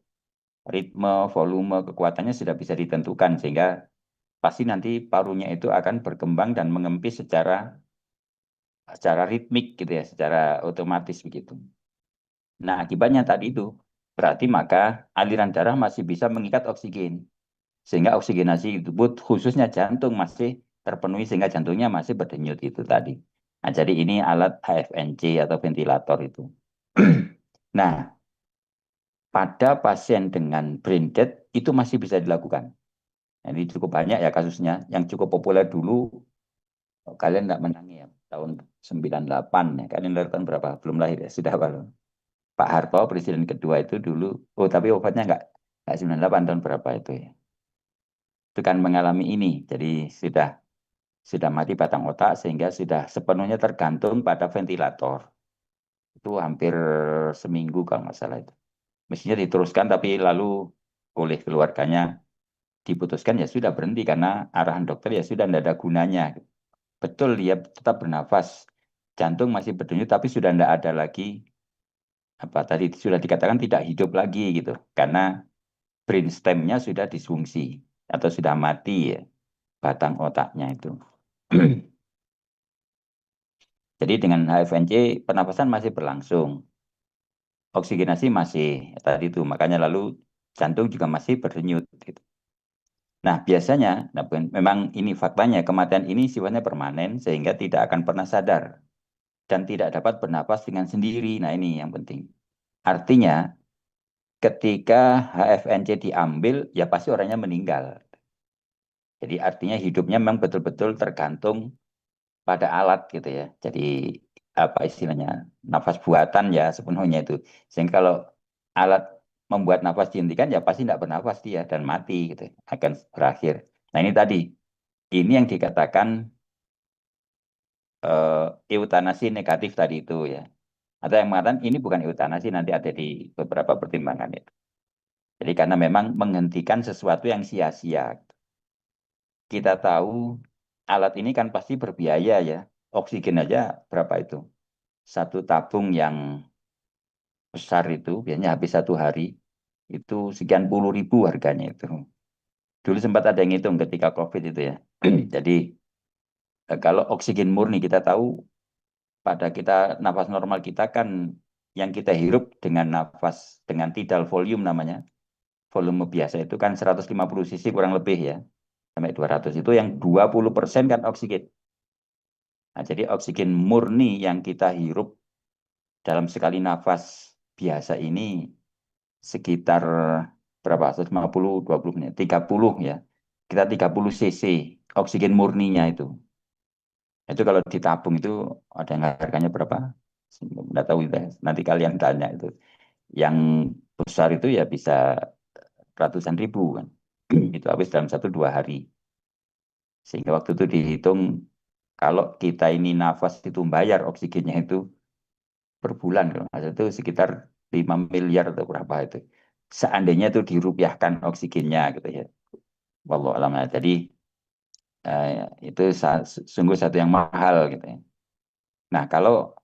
ritme, volume, kekuatannya sudah bisa ditentukan sehingga pasti nanti parunya itu akan berkembang dan mengempis secara ritmik gitu ya, secara otomatis begitu. Nah, akibatnya tadi itu berarti maka aliran darah masih bisa mengikat oksigen sehingga oksigenasi tubuh khususnya jantung masih terpenuhi sehingga jantungnya masih berdenyut itu tadi. Nah, jadi ini alat HFNC atau ventilator itu. Nah, pada pasien dengan brain death itu masih bisa dilakukan. Nah, ini cukup banyak ya kasusnya. Yang cukup populer dulu kalian nggak menangi ya tahun 98 ya. Kalian lahir tahun berapa? Belum lahir ya, sudah belum. Pak Harto presiden kedua itu dulu. Oh, tapi obatnya nggak 98 tahun berapa itu ya. Itu kan mengalami ini. Jadi sudah mati batang otak sehingga sudah sepenuhnya tergantung pada ventilator. Itu hampir seminggu kalau nggak salah itu. Mestinya diteruskan tapi lalu oleh keluarganya diputuskan ya sudah berhenti karena arahan dokter ya sudah tidak ada gunanya. Betul dia tetap bernafas, jantung masih berdenyut tapi sudah tidak ada lagi apa tadi sudah dikatakan tidak hidup lagi gitu karena brainstemnya sudah disfungsi atau sudah mati ya batang otaknya itu. Jadi dengan HFNC pernapasan masih berlangsung, oksigenasi masih tadi itu makanya lalu jantung juga masih berdenyut. Gitu. Nah biasanya, nah, memang ini faktanya kematian ini sifatnya permanen sehingga tidak akan pernah sadar dan tidak dapat bernapas dengan sendiri. Nah ini yang penting. Artinya ketika HFNC diambil ya pasti orangnya meninggal. Jadi artinya hidupnya memang betul-betul tergantung pada alat gitu ya. Jadi apa istilahnya nafas buatan ya sepenuhnya itu. Sehingga kalau alat membuat nafas dihentikan ya pasti tidak bernafas dia dan mati gitu akan berakhir. Nah ini tadi ini yang dikatakan eutanasi negatif tadi itu ya. Atau yang mengatakan ini bukan eutanasi, nanti ada di beberapa pertimbangan itu. Jadi karena memang menghentikan sesuatu yang sia-sia. Kita tahu alat ini kan pasti berbiaya ya. Oksigen aja berapa itu? Satu tabung yang besar itu biasanya habis 1 hari itu sekian puluh ribu harganya itu. Dulu sempat ada yang hitung ketika COVID itu ya. Jadi kalau oksigen murni kita tahu pada kita nafas normal kita kan yang kita hirup dengan nafas dengan tidal volume namanya. Volume biasa itu kan 150 cc kurang lebih ya. Sampai 200 itu yang 20% kan oksigen. Nah, jadi oksigen murni yang kita hirup dalam sekali nafas biasa ini sekitar berapa? 150, 20 menit, 30 ya. Kita 30 cc oksigen murninya itu. Itu kalau ditabung itu ada yang harganya berapa? Nggak tahu itu. Nanti kalian tanya itu. Yang besar itu ya bisa ratusan ribu kan. Itu habis dalam 1-2 hari. Sehingga waktu itu dihitung kalau kita ini nafas itu bayar oksigennya itu per bulan kalau nggak salah itu sekitar 5 miliar atau berapa itu. Seandainya itu dirupiahkan oksigennya gitu ya. Wallahu alam. Jadi eh, itu sungguh satu yang mahal gitu ya. Nah, kalau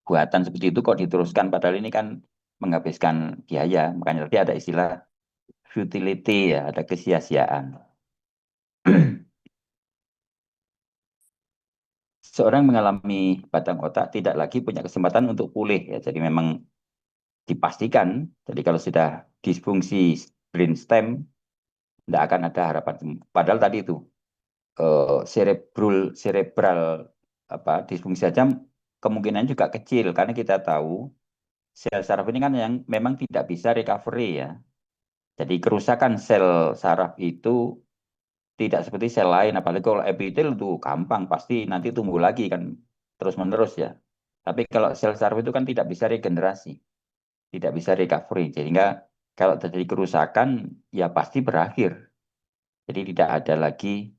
buatan seperti itu kok diteruskan padahal ini kan menghabiskan biaya. Makanya tadi ada istilah futility ya, ada kesia-siaan. Seorang mengalami batang otak tidak lagi punya kesempatan untuk pulih ya. Jadi memang dipastikan. Jadi kalau sudah disfungsi brainstem tidak akan ada harapan. Padahal tadi itu cerebral apa disfungsi saja kemungkinan juga kecil karena kita tahu sel saraf ini kan yang memang tidak bisa recovery ya. Jadi kerusakan sel saraf itu tidak seperti sel lain, apalagi kalau epitel itu gampang pasti nanti tumbuh lagi kan terus menerus ya. Tapi kalau sel saraf itu kan tidak bisa regenerasi, tidak bisa recovery, sehingga kalau terjadi kerusakan ya pasti berakhir. Jadi tidak ada lagi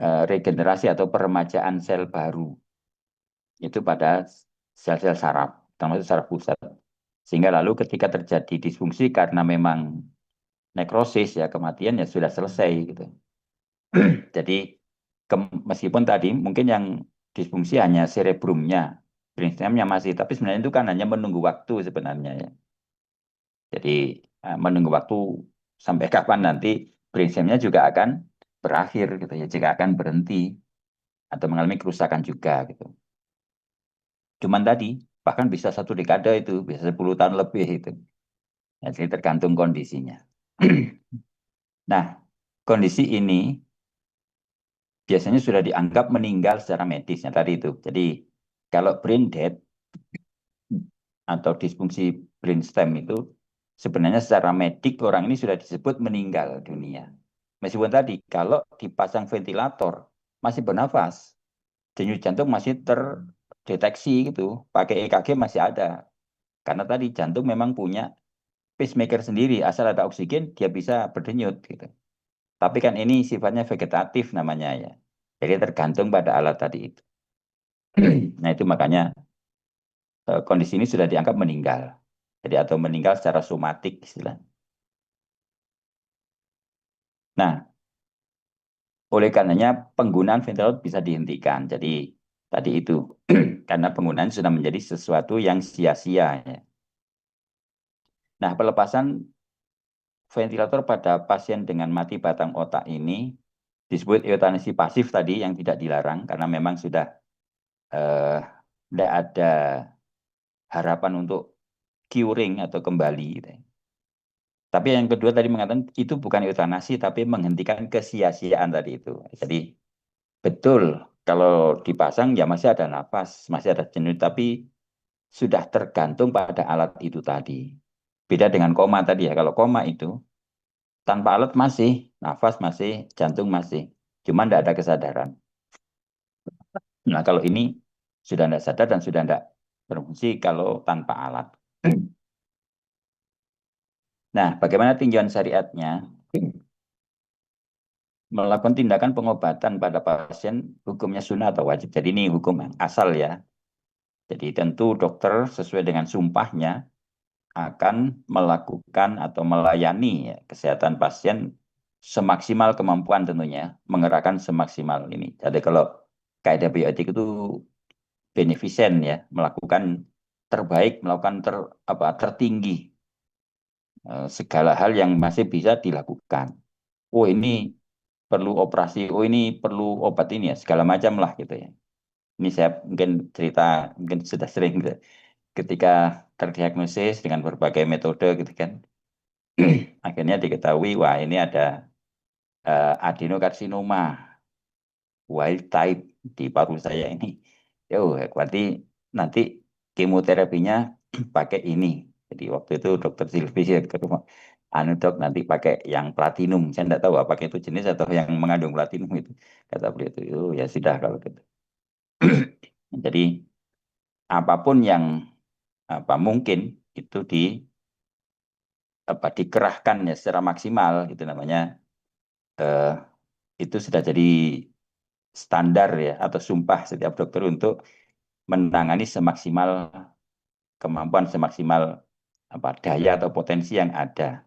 regenerasi atau peremajaan sel baru itu pada sel-sel saraf, termasuk saraf pusat. Sehingga lalu ketika terjadi disfungsi karena memang nekrosis ya kematian ya sudah selesai gitu. Jadi meskipun tadi mungkin yang disfungsi hanya cerebrumnya, brainstemnya masih, tapi sebenarnya itu kan hanya menunggu waktu sebenarnya ya. Jadi menunggu waktu sampai kapan nanti brainstemnya juga akan berakhir gitu ya, jika akan berhenti atau mengalami kerusakan juga gitu. Cuman tadi bahkan bisa 1 dekade itu, bisa 10 tahun lebih itu. Ya, jadi tergantung kondisinya. Nah, kondisi ini biasanya sudah dianggap meninggal secara medisnya tadi itu. Jadi kalau brain dead atau disfungsi brainstem itu sebenarnya secara medik orang ini sudah disebut meninggal dunia. Meskipun tadi kalau dipasang ventilator masih bernafas, denyut jantung masih terdeteksi gitu, pakai EKG masih ada. Karena tadi jantung memang punya pacemaker sendiri, asal ada oksigen dia bisa berdenyut gitu. Tapi kan ini sifatnya vegetatif namanya ya. Jadi tergantung pada alat tadi itu. Nah itu makanya kondisi ini sudah dianggap meninggal. Jadi atau meninggal secara somatik istilahnya. Nah, oleh karenanya penggunaan ventilator bisa dihentikan. Jadi tadi itu karena penggunaan sudah menjadi sesuatu yang sia-sia ya. Nah, pelepasan ventilator pada pasien dengan mati batang otak ini disebut eutanasi pasif tadi yang tidak dilarang karena memang sudah tidak ada harapan untuk curing atau kembali gitu ya. Tapi yang kedua tadi mengatakan itu bukan eutanasi tapi menghentikan kesia-siaan tadi itu. Jadi betul kalau dipasang ya masih ada nafas, masih ada jenuh tapi sudah tergantung pada alat itu tadi. Beda dengan koma tadi ya. Kalau koma itu tanpa alat masih nafas masih, jantung masih. Cuma tidak ada kesadaran. Nah kalau ini sudah tidak sadar dan sudah tidak berfungsi kalau tanpa alat. Nah, bagaimana tinjauan syariatnya? Melakukan tindakan pengobatan pada pasien hukumnya sunnah atau wajib. Jadi ini hukum asal ya. Jadi tentu dokter sesuai dengan sumpahnya akan melakukan atau melayani ya, kesehatan pasien semaksimal kemampuan tentunya, mengerahkan semaksimal ini. Jadi kalau kaidah bioetik itu beneficent ya, melakukan terbaik, melakukan tertinggi segala hal yang masih bisa dilakukan. Oh ini perlu operasi, oh ini perlu obat ini ya, segala macam lah gitu ya. Ini saya mungkin cerita, mungkin sudah sering gitu. Ketika terdiagnosis dengan berbagai metode gitu kan, akhirnya diketahui, wah ini ada adenokarsinoma wild type di paru saya ini. Berarti nanti kemoterapinya pakai ini. Jadi waktu itu dokter Silvi ya ke rumah, anu dok nanti pakai yang platinum. Saya tidak tahu apakah itu jenis atau yang mengandung platinum itu. Kata beliau itu, oh ya sudah kalau gitu. Jadi apapun yang apa mungkin itu dikerahkan ya secara maksimal itu namanya eh, itu sudah jadi standar ya atau sumpah setiap dokter untuk menangani semaksimal kemampuan semaksimal daya atau potensi yang ada,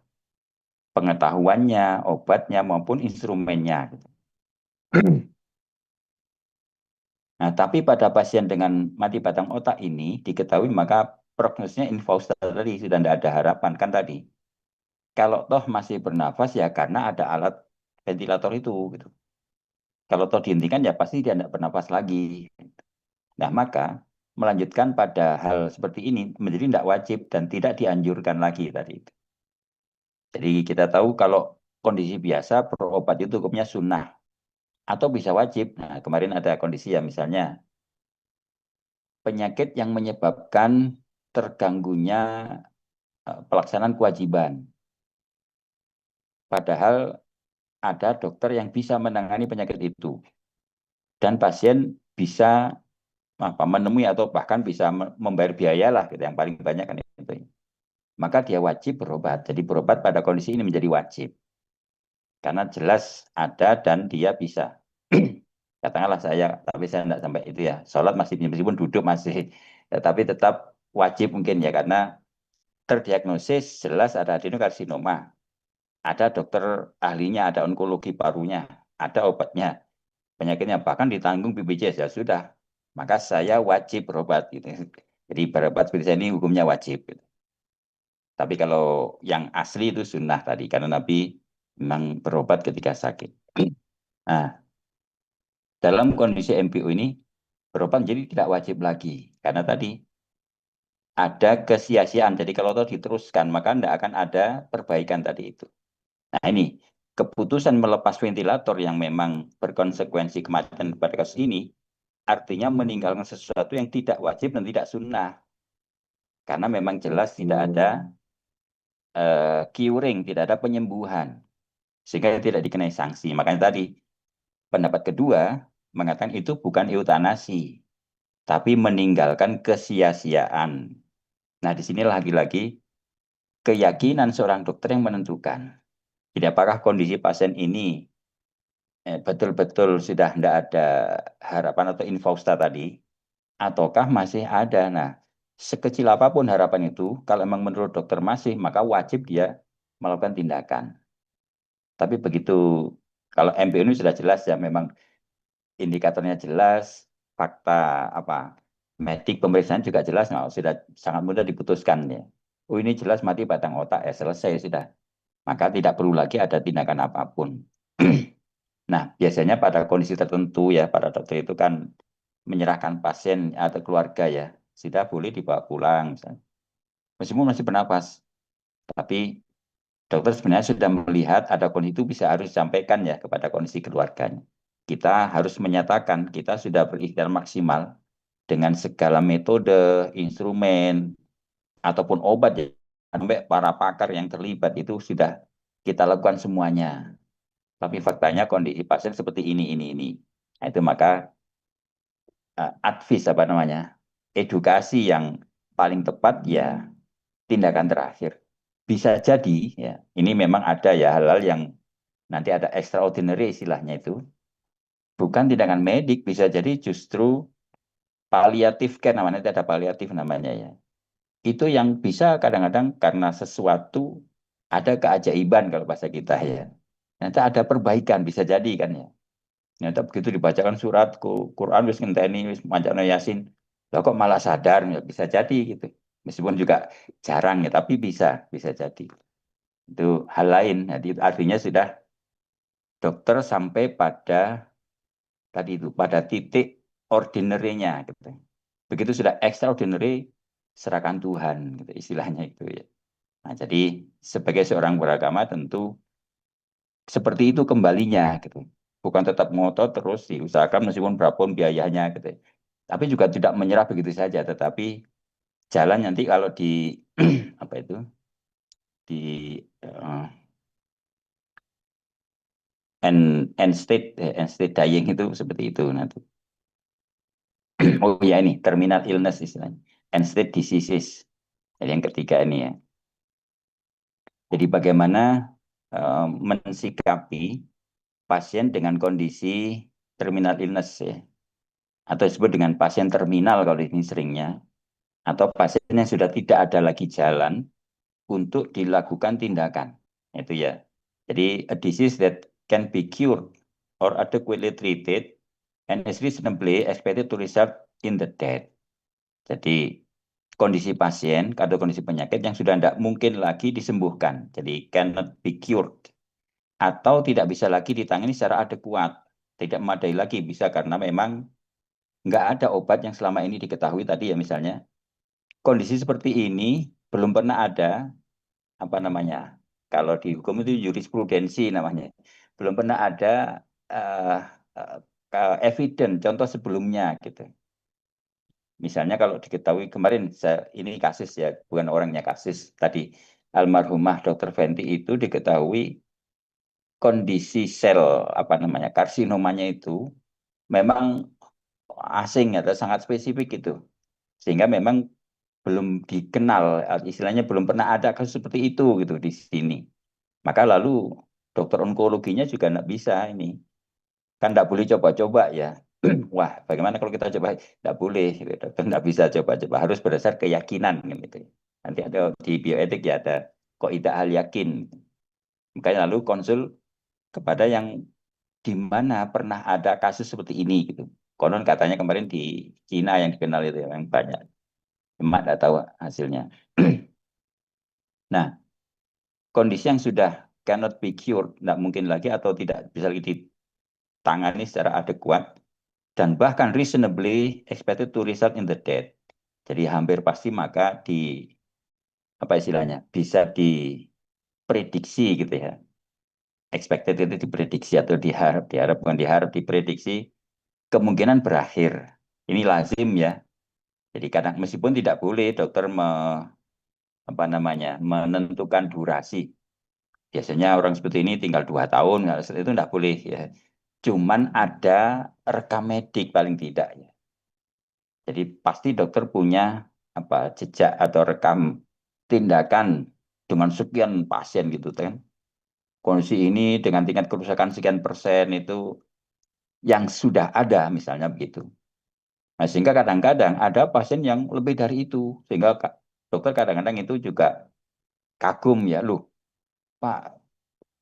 pengetahuannya, obatnya maupun instrumennya gitu. Nah, tapi pada pasien dengan mati batang otak ini diketahui maka prognosnya infausta tadi sudah tidak ada harapan kan tadi. Kalau toh masih bernafas ya karena ada alat ventilator itu gitu. Kalau toh dihentikan ya pasti dia tidak bernafas lagi. Nah, maka melanjutkan pada hal seperti ini menjadi tidak wajib dan tidak dianjurkan lagi tadi. Jadi kita tahu kalau kondisi biasa berobat itu hukumnya sunnah atau bisa wajib. Nah, kemarin ada kondisi ya misalnya penyakit yang menyebabkan terganggunya pelaksanaan kewajiban. Padahal ada dokter yang bisa menangani penyakit itu dan pasien bisa menemui atau bahkan bisa membayar biaya lah gitu yang paling banyak kan itu. Maka dia wajib berobat. Jadi berobat pada kondisi ini menjadi wajib. Karena jelas ada dan dia bisa. Katakanlah saya, tapi saya tidak sampai itu ya. Sholat masih, meskipun duduk masih. Ya, tapi tetap wajib mungkin ya, karena terdiagnosis jelas ada adenokarsinoma. Ada dokter ahlinya, ada onkologi parunya, ada obatnya. Penyakitnya bahkan ditanggung BPJS ya sudah. Maka saya wajib berobat. Gitu. Jadi berobat seperti saya ini hukumnya wajib. Gitu. Tapi kalau yang asli itu sunnah tadi, karena Nabi memang berobat ketika sakit. Nah, dalam kondisi MPO ini, berobat jadi tidak wajib lagi. Karena tadi ada kesia-siaan. Jadi kalau itu diteruskan, maka tidak akan ada perbaikan tadi itu. Nah ini, keputusan melepas ventilator yang memang berkonsekuensi kematian pada kasus ini, artinya meninggalkan sesuatu yang tidak wajib dan tidak sunnah. Karena memang jelas tidak ada curing, tidak ada penyembuhan. Sehingga tidak dikenai sanksi. Makanya tadi, pendapat kedua mengatakan itu bukan eutanasi, tapi meninggalkan kesia-siaan. Nah, di sini lagi-lagi keyakinan seorang dokter yang menentukan. Jadi apakah kondisi pasien ini betul-betul sudah tidak ada harapan atau infausta tadi, ataukah masih ada. Nah, sekecil apapun harapan itu, kalau memang menurut dokter masih, maka wajib dia melakukan tindakan. Tapi begitu, kalau MPU ini sudah jelas ya, memang indikatornya jelas, fakta medik pemeriksaan juga jelas, nah, sudah sangat mudah diputuskan ya. Oh ini jelas mati batang otak ya selesai sudah. Maka tidak perlu lagi ada tindakan apapun. Nah, biasanya pada kondisi tertentu ya, para dokter itu kan menyerahkan pasien atau keluarga ya, sudah boleh dibawa pulang. Misalnya. Meskipun masih bernafas, tapi dokter sebenarnya sudah melihat ada kondisi itu bisa harus disampaikan ya kepada kondisi keluarganya. Kita harus menyatakan kita sudah berikhtiar maksimal dengan segala metode, instrumen, ataupun obat ya. Sampai para pakar yang terlibat itu sudah kita lakukan semuanya. Tapi faktanya kondisi pasien seperti ini. Nah, itu maka advis edukasi yang paling tepat ya tindakan terakhir. Bisa jadi ya, ini memang ada ya hal-hal yang nanti ada extraordinary istilahnya itu. Bukan tindakan medik, bisa jadi justru Paliatif care namanya, itu ada paliatif namanya ya. Itu yang bisa kadang-kadang karena sesuatu ada keajaiban kalau bahasa kita ya. Nanti ada perbaikan bisa jadi kan ya. Ternyata begitu dibacakan surat Quran wis ngenteni wis macana Yasin, lah kok malah sadar ya bisa jadi gitu. Meskipun juga jarang ya, tapi bisa jadi. Itu hal lain. Jadi artinya sudah dokter sampai pada tadi itu pada titik ordinary-nya gitu. Begitu sudah extraordinary serahkan Tuhan gitu istilahnya itu ya. Nah, jadi sebagai seorang beragama tentu seperti itu kembalinya gitu. Bukan tetap ngotot terus diusahakan meskipun berapapun biayanya gitu. Tapi juga tidak menyerah begitu saja, tetapi jalan nanti kalau di apa itu di end state dying itu seperti itu nanti. Oh ya ini terminal illness istilahnya, end state diseases. Jadi yang ketiga ini ya. Jadi bagaimana mensikapi pasien dengan kondisi terminal illness ya, atau disebut dengan pasien terminal kalau ini seringnya, atau pasien yang sudah tidak ada lagi jalan untuk dilakukan tindakan. Itu ya. Jadi a disease that can be cured or adequately treated and is reasonably expected to result in the death. Jadi kondisi pasien atau kondisi penyakit yang sudah tidak mungkin lagi disembuhkan. Jadi cannot be cured. Atau tidak bisa lagi ditangani secara adekuat. Tidak memadai lagi. Bisa karena memang nggak ada obat yang selama ini diketahui tadi ya misalnya. Kondisi seperti ini belum pernah ada, apa namanya, kalau di hukum itu jurisprudensi namanya. Belum pernah ada uh, evidence, contoh sebelumnya gitu. Misalnya kalau diketahui kemarin ini kasus ya, bukan orangnya kasus tadi almarhumah Dr. Fenty itu diketahui kondisi sel apa namanya karsinomanya itu memang asing atau sangat spesifik gitu. Sehingga memang belum dikenal istilahnya belum pernah ada kasus seperti itu gitu di sini. Maka lalu dokter onkologinya juga nggak bisa ini. Kan nggak boleh coba-coba ya. Wah, bagaimana kalau kita coba? Nggak boleh, gitu. Dokter nggak bisa coba-coba. Harus berdasar keyakinan, gitu. Nanti ada di bioetik ya ada kok tidak hal yakin. Makanya lalu konsul kepada yang di mana pernah ada kasus seperti ini, gitu. Konon katanya kemarin di Cina yang dikenal itu yang banyak. Emak nggak tahu hasilnya. Nah, kondisi yang sudah cannot be cured, nggak mungkin lagi atau tidak bisa lagi ditangani secara adekuat, dan bahkan reasonably expected to result in the death. Jadi hampir pasti maka di apa istilahnya bisa diprediksi gitu ya. Expected itu diprediksi atau diharap bukan diharap diprediksi kemungkinan berakhir. Ini lazim ya. Jadi kadang meskipun tidak boleh dokter apa namanya menentukan durasi. Biasanya orang seperti ini tinggal 2 tahun, itu tidak boleh ya. Cuman ada rekam medik paling tidak ya. Jadi pasti dokter punya apa jejak atau rekam tindakan dengan sekian pasien gitu kan. Kondisi ini dengan tingkat kerusakan sekian persen itu yang sudah ada misalnya begitu. Nah, sehingga kadang-kadang ada pasien yang lebih dari itu. Sehingga dokter kadang-kadang itu juga kagum ya, loh Pak,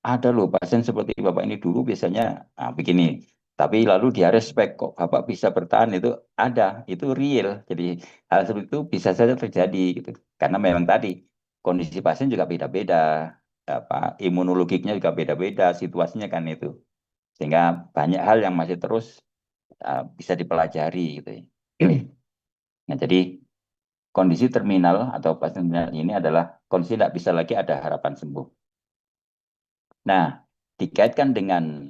ada loh pasien seperti Bapak ini dulu biasanya begini. Tapi lalu dia respect kok Bapak bisa bertahan itu ada, itu real. Jadi hal seperti itu bisa saja terjadi gitu. Karena memang tadi kondisi pasien juga beda-beda, apa imunologiknya juga beda-beda, situasinya kan itu. Sehingga banyak hal yang masih terus bisa dipelajari gitu ya. Nah, jadi kondisi terminal atau pasien terminal ini adalah kondisi tidak bisa lagi ada harapan sembuh. Nah, dikaitkan dengan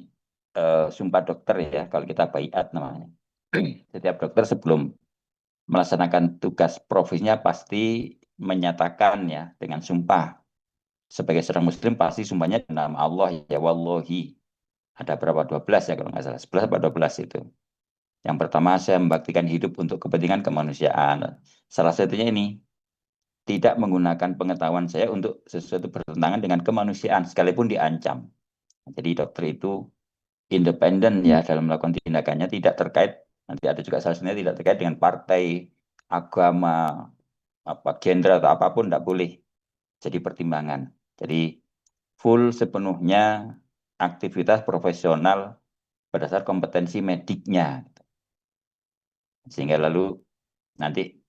sumpah dokter ya, kalau kita baiat namanya. Setiap dokter sebelum melaksanakan tugas profesinya pasti menyatakan ya dengan sumpah. Sebagai seorang muslim pasti sumpahnya nama Allah ya wallahi. Ada berapa? 12 ya kalau nggak salah. 11 atau 12 itu. Yang pertama saya membaktikan hidup untuk kepentingan kemanusiaan. Salah satunya ini tidak menggunakan pengetahuan saya untuk sesuatu bertentangan dengan kemanusiaan sekalipun diancam. Jadi dokter itu independen ya dalam melakukan tindakannya tidak terkait Nanti ada juga sanksinya tidak terkait dengan partai, agama, apa gender atau apapun tidak boleh jadi pertimbangan. Jadi full sepenuhnya aktivitas profesional berdasar kompetensi mediknya. Sehingga lalu nanti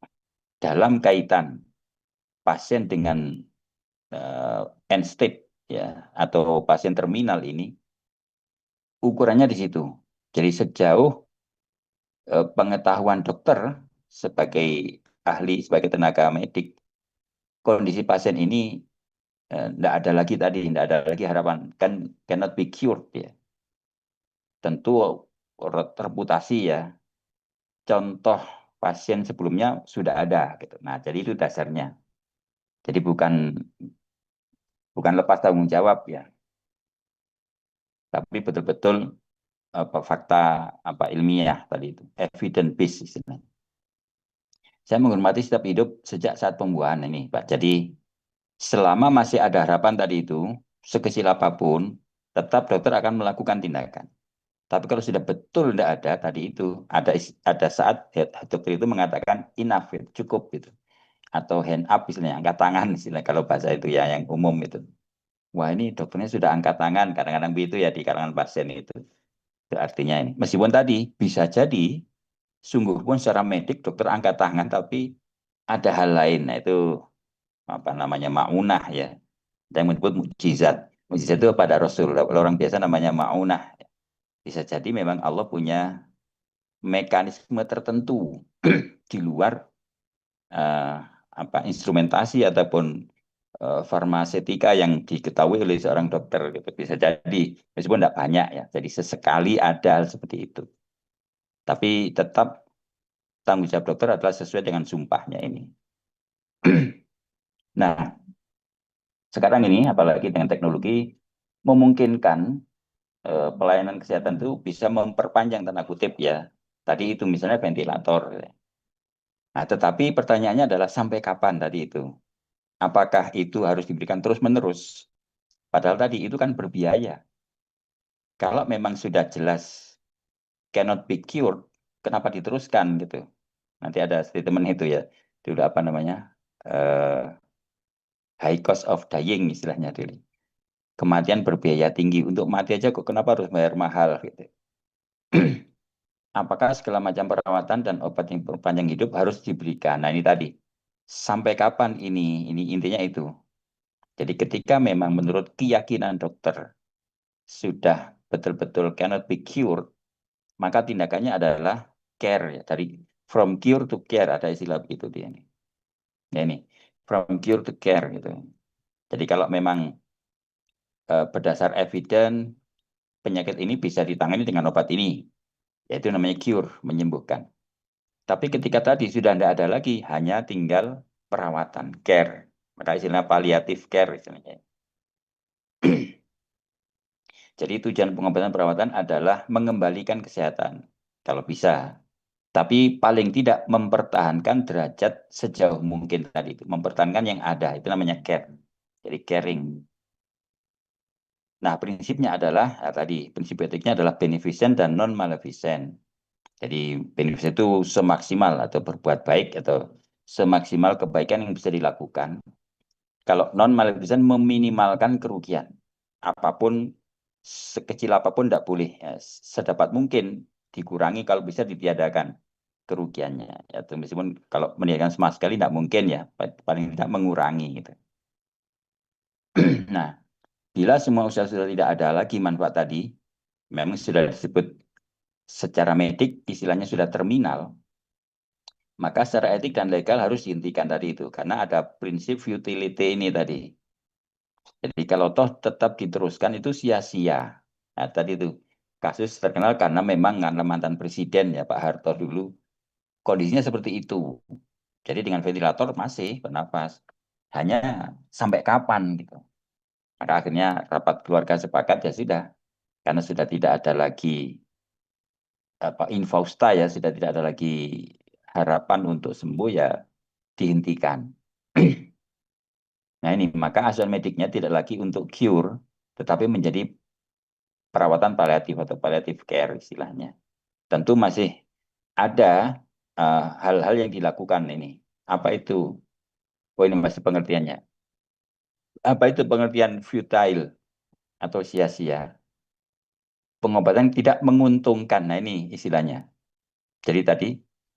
dalam kaitan pasien dengan end stage ya atau pasien terminal ini ukurannya di situ. Jadi sejauh pengetahuan dokter sebagai ahli, sebagai tenaga medik, kondisi pasien ini tidak ada lagi tadi, tidak ada lagi harapan, kan cannot be cured ya. Tentu reputasi ya, contoh pasien sebelumnya sudah ada gitu. Nah, jadi itu dasarnya. Jadi bukan lepas tanggung jawab ya, tapi betul-betul apa fakta apa ilmiah tadi itu, evidence based istilahnya. Saya menghormati setiap hidup sejak saat pembuahan ini, Pak. Jadi selama masih ada harapan tadi itu, sekecil apapun, tetap dokter akan melakukan tindakan. Tapi kalau sudah betul tidak ada tadi itu, ada saat dokter itu mengatakan enough, gitu, cukup gitu. Atau hand up istilahnya, angkat tangan istilahnya kalau bahasa itu ya yang umum itu. Wah ini dokternya sudah angkat tangan, kadang-kadang begitu ya di kalangan pasien itu. Itu artinya ini. Meskipun tadi bisa jadi, sungguh pun secara medik dokter angkat tangan, tapi ada hal lain. Nah itu apa namanya maunah ya. Yang menyebut mukjizat. Mukjizat itu pada Rasul. Orang biasa namanya maunah. Bisa jadi memang Allah punya mekanisme tertentu di luar eh, apa instrumentasi ataupun farmasetika yang diketahui oleh seorang dokter gitu. Bisa jadi meskipun tidak banyak ya. Jadi sesekali ada hal seperti itu. Tapi tetap tanggung jawab dokter adalah sesuai dengan sumpahnya ini. Nah, sekarang ini apalagi dengan teknologi memungkinkan pelayanan kesehatan itu bisa memperpanjang tanda kutip ya. Tadi itu misalnya ventilator. Nah, tetapi pertanyaannya adalah sampai kapan tadi itu? Apakah itu harus diberikan terus-menerus? Padahal tadi itu kan berbiaya. Kalau memang sudah jelas cannot be cured, kenapa diteruskan gitu? Nanti ada statement itu ya. Itu apa namanya? Eh, high cost of dying istilahnya dulu. Kematian berbiaya tinggi. Untuk mati aja kok kenapa harus bayar mahal gitu. Apakah segala macam perawatan dan obat yang berpanjang hidup harus diberikan? Nah, ini tadi. Sampai kapan ini? Ini intinya itu. Jadi ketika memang menurut keyakinan dokter sudah betul-betul cannot be cured, maka tindakannya adalah care ya. Dari from cure to care ada istilah begitu dia ini. Ya ini from cure to care gitu. Jadi kalau memang berdasar evidence penyakit ini bisa ditangani dengan obat ini, yaitu namanya cure, menyembuhkan. Tapi ketika tadi sudah tidak ada lagi, hanya tinggal perawatan, care. Maka istilah paliatif care istilahnya. Jadi tujuan pengobatan perawatan adalah mengembalikan kesehatan, kalau bisa. Tapi paling tidak mempertahankan derajat sejauh mungkin tadi itu. Mempertahankan yang ada, itu namanya care. Jadi caring. Nah, prinsipnya adalah, nah, tadi, prinsip etiknya adalah beneficent dan non-maleficent. Jadi beneficent itu semaksimal atau berbuat baik atau semaksimal kebaikan yang bisa dilakukan. Kalau non-maleficent meminimalkan kerugian. Apapun, sekecil apapun tidak boleh. Ya, sedapat mungkin dikurangi kalau bisa ditiadakan kerugiannya. Ya, meskipun kalau meninggalkan sama sekali tidak mungkin ya, paling tidak mengurangi gitu. Nah, bila semua usaha sudah tidak ada lagi manfaat tadi, memang sudah disebut secara medik, istilahnya sudah terminal, maka secara etik dan legal harus dihentikan tadi itu. Karena ada prinsip futility ini tadi. Jadi kalau toh tetap diteruskan itu sia-sia. Nah, tadi itu kasus terkenal karena memang karena mantan presiden ya Pak Harto dulu kondisinya seperti itu. Jadi dengan ventilator masih bernapas. Hanya sampai kapan gitu. Maka akhirnya rapat keluarga sepakat ya sudah. Karena sudah tidak ada lagi apa infausta ya, sudah tidak ada lagi harapan untuk sembuh ya dihentikan. Nah ini maka asuhan mediknya tidak lagi untuk cure, tetapi menjadi perawatan paliatif atau palliative care istilahnya. Tentu masih ada hal-hal yang dilakukan ini. Apa itu? Oh ini masih pengertiannya. Apa itu pengertian futile atau sia-sia? Pengobatan tidak menguntungkan. Nah ini istilahnya. Jadi tadi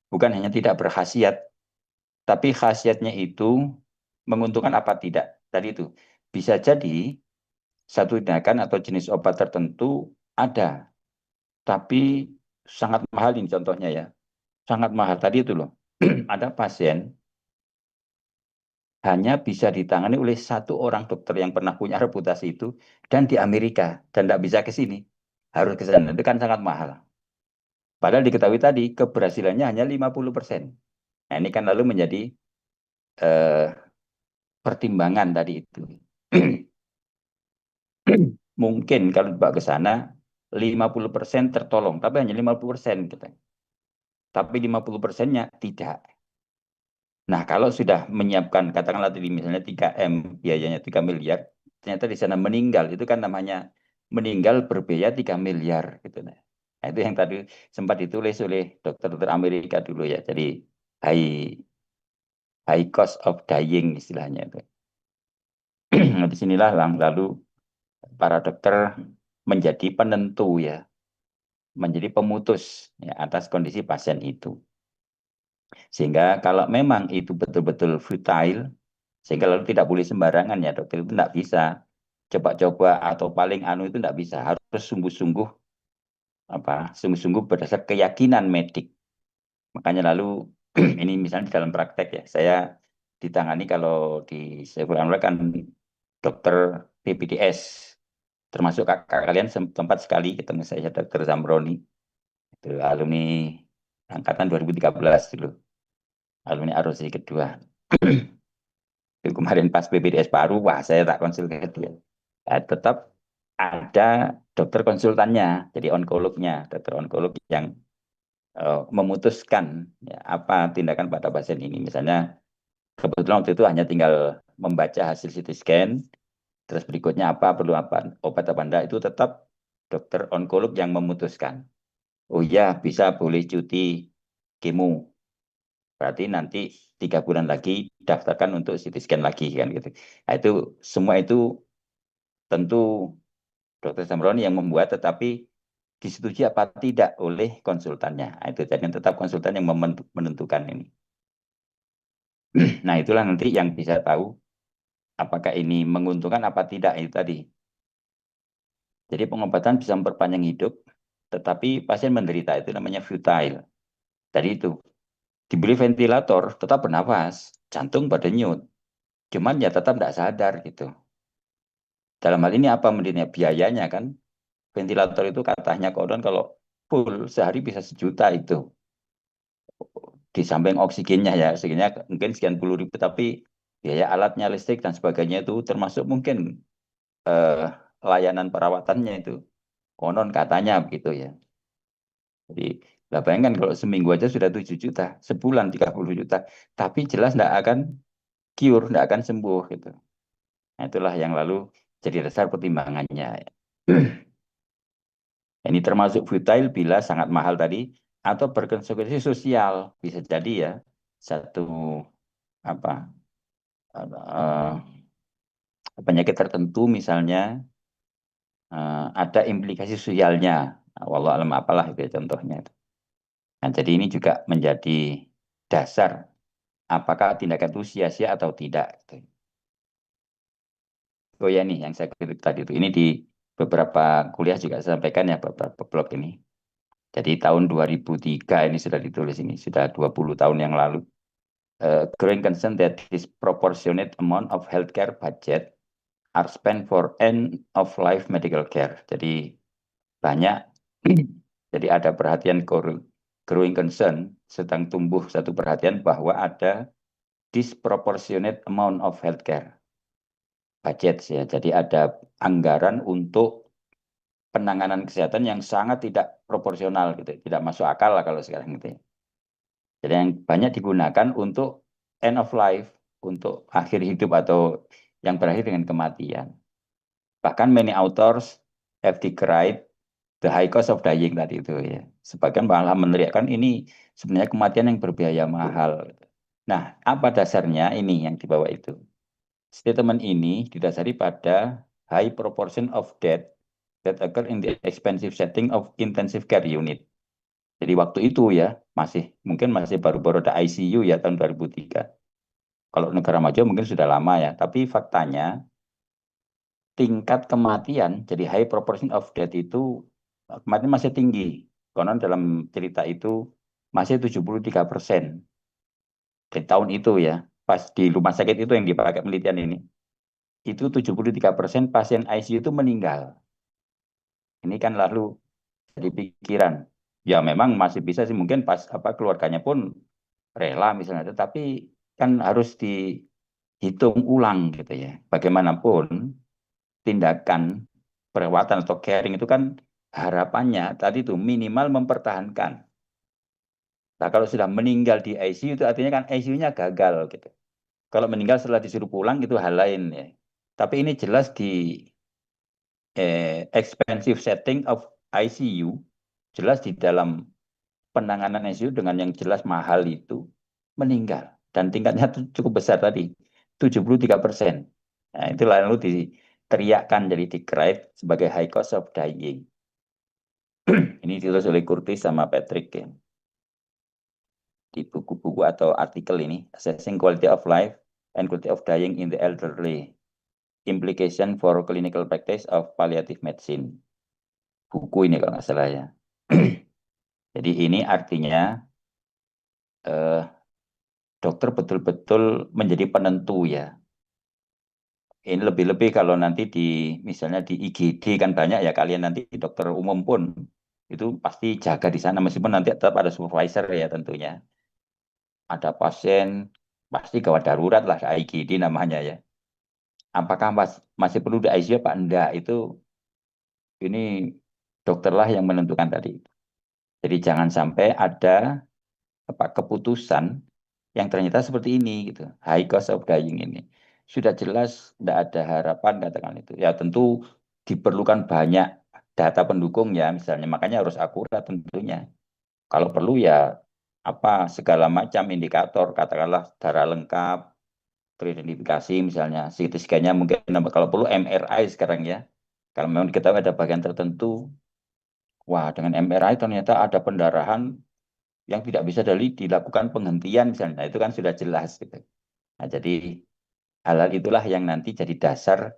bukan hanya tidak berkhasiat, tapi khasiatnya itu menguntungkan apa tidak. Tadi itu bisa jadi satu tindakan atau jenis obat tertentu ada, tapi sangat mahal ini contohnya ya. Sangat mahal tadi itu loh. Ada pasien hanya bisa ditangani oleh satu orang dokter yang pernah punya reputasi itu dan di Amerika dan tidak bisa ke sini. Harus ke sana. Itu kan sangat mahal. Padahal diketahui tadi keberhasilannya hanya 50%. Nah, ini kan lalu menjadi eh, pertimbangan tadi itu. Mungkin kalau dibawa ke sana 50% tertolong, tapi hanya 50% gitu. Tapi 50%-nya tidak. Nah, kalau sudah menyiapkan katakanlah tadi misalnya 3M biayanya 3 miliar, ternyata di sana meninggal, itu kan namanya meninggal berbiaya 3 miliar gitu. Nah, itu yang tadi sempat ditulis oleh dokter-dokter Amerika dulu ya. Jadi high high cost of dying istilahnya itu. Nah, di sinilah lalu para dokter menjadi penentu ya, menjadi pemutus ya, atas kondisi pasien itu. Sehingga kalau memang itu betul-betul futile, sehingga lalu tidak boleh sembarangan ya dokter itu tidak bisa coba-coba atau paling anu itu tidak bisa, harus sungguh-sungguh sungguh-sungguh berdasar keyakinan medik. Makanya lalu ini misalnya di dalam praktek ya, saya ditangani kalau di Saiful Anwar kan dokter PPDS, termasuk kakak kalian sempat sekali ketemu saya dokter Zamroni, itu alumni angkatan 2013 dulu, alumni ROC kedua. Itu kemarin pas PPDS baru, wah saya tak konsul ke dia. Tetap ada dokter konsultannya, jadi onkolognya, dokter onkolog yang memutuskan ya, apa tindakan pada pasien ini. Misalnya kebetulan waktu itu hanya tinggal membaca hasil CT scan, terus berikutnya apa, perlu apa, obat apa enggak, itu tetap dokter onkolog yang memutuskan. Oh ya, bisa boleh cuti kemo. Berarti nanti 3 bulan lagi daftarkan untuk CT scan lagi kan gitu. Nah, itu semua itu tentu dokter Samroni yang membuat, tetapi disetujui apa tidak oleh konsultannya. Nah, itu jadi tetap konsultan yang menentukan ini. Nah itulah nanti yang bisa tahu apakah ini menguntungkan apa tidak itu tadi. Jadi pengobatan bisa memperpanjang hidup, tetapi pasien menderita itu namanya futile. Tadi itu dibeli ventilator tetap bernafas, jantung berdenyut, cuman ya tetap tidak sadar gitu. Dalam hal ini apa mendinya biayanya kan? Ventilator itu katanya konon kalau full sehari bisa 1 juta itu. Di samping oksigennya ya, oksigennya mungkin sekian puluh ribu, tapi biaya alatnya listrik dan sebagainya itu termasuk mungkin eh, layanan perawatannya itu. Konon katanya begitu ya. Jadi, lah bayangkan kalau seminggu aja sudah 7 juta, sebulan 30 juta, tapi jelas tidak akan cure, tidak akan sembuh gitu. Nah, itulah yang lalu jadi dasar pertimbangannya. Ini termasuk futile bila sangat mahal tadi atau berkonsekuensi sosial, bisa jadi ya satu apa eh, penyakit tertentu misalnya ada implikasi sosialnya. Nah, walau alam apalah itu ya contohnya. Nah, jadi ini juga menjadi dasar apakah tindakan itu sia-sia atau tidak. Oh ya nih yang saya kutip tadi itu. Ini di beberapa kuliah juga saya sampaikan ya beberapa blog ini. Jadi tahun 2003 ini sudah ditulis ini, sudah 20 tahun yang lalu. Growing concern that disproportionate amount of healthcare budget are spent for end of life medical care. Jadi banyak, jadi ada perhatian growing concern, sedang tumbuh satu perhatian bahwa ada disproportionate amount of healthcare budget ya. Jadi ada anggaran untuk penanganan kesehatan yang sangat tidak proporsional gitu, tidak masuk akal lah kalau sekarang gitu ya. Jadi yang banyak digunakan untuk end of life, untuk akhir hidup atau yang berakhir dengan kematian. Bahkan many authors have described The high cost of dying tadi itu ya. Sebagian malah meneriakkan ini sebenarnya kematian yang berbiaya mahal. Nah, apa dasarnya ini yang dibawa itu? Statement ini didasari pada high proportion of death that occur in the expensive setting of intensive care unit. Jadi waktu itu ya, mungkin masih baru-baru ada ICU ya tahun 2003. Kalau negara maju mungkin sudah lama ya, tapi faktanya tingkat kematian, jadi high proportion of death itu kematian masih tinggi. Konon dalam cerita itu masih 73% di tahun itu ya. Pas di rumah sakit itu yang dipakai penelitian ini, itu 73% pasien ICU itu meninggal. Ini kan lalu jadi pikiran. Ya memang masih bisa sih mungkin pas apa keluarganya pun rela misalnya, tetapi kan harus dihitung ulang gitu ya. Bagaimanapun tindakan perawatan atau caring itu kan harapannya tadi itu minimal mempertahankan. Nah, kalau sudah meninggal di ICU itu artinya kan ICU-nya gagal gitu. Kalau meninggal setelah disuruh pulang itu hal lain ya. Tapi ini jelas di expensive setting of ICU, jelas di dalam penanganan ICU dengan yang jelas mahal itu meninggal dan tingkatnya cukup besar tadi 73%. Nah, itu lalu diteriakkan jadi dikritik sebagai high cost of dying. Ini ditulis oleh Curtis sama Patrick ya. Di buku-buku atau artikel ini, Assessing Quality of Life and Quality of Dying in the Elderly, Implication for Clinical Practice of Palliative Medicine. Buku ini kalau nggak salah ya. Jadi ini artinya eh, dokter betul-betul menjadi penentu ya. Ini lebih-lebih kalau nanti misalnya di IGD kan banyak ya, kalian nanti dokter umum pun itu pasti jaga di sana meskipun nanti tetap ada supervisor ya tentunya. Ada pasien pasti gawat darurat lah IGD namanya ya. Apakah masih perlu di ICU apa enggak itu ini dokterlah yang menentukan tadi. Jadi jangan sampai ada apa keputusan yang ternyata seperti ini gitu, high cost of dying ini. Sudah jelas tidak ada harapan katakan itu. Ya tentu diperlukan banyak data pendukung ya misalnya, makanya harus akurat tentunya. Kalau perlu ya apa segala macam indikator, katakanlah darah lengkap, teridentifikasi misalnya, CT scan-nya mungkin kalau perlu MRI sekarang ya. Kalau memang diketahui ada bagian tertentu, wah dengan MRI ternyata ada pendarahan yang tidak bisa dilakukan penghentian misalnya, nah, itu kan sudah jelas gitu. Nah, jadi hal-hal itulah yang nanti jadi dasar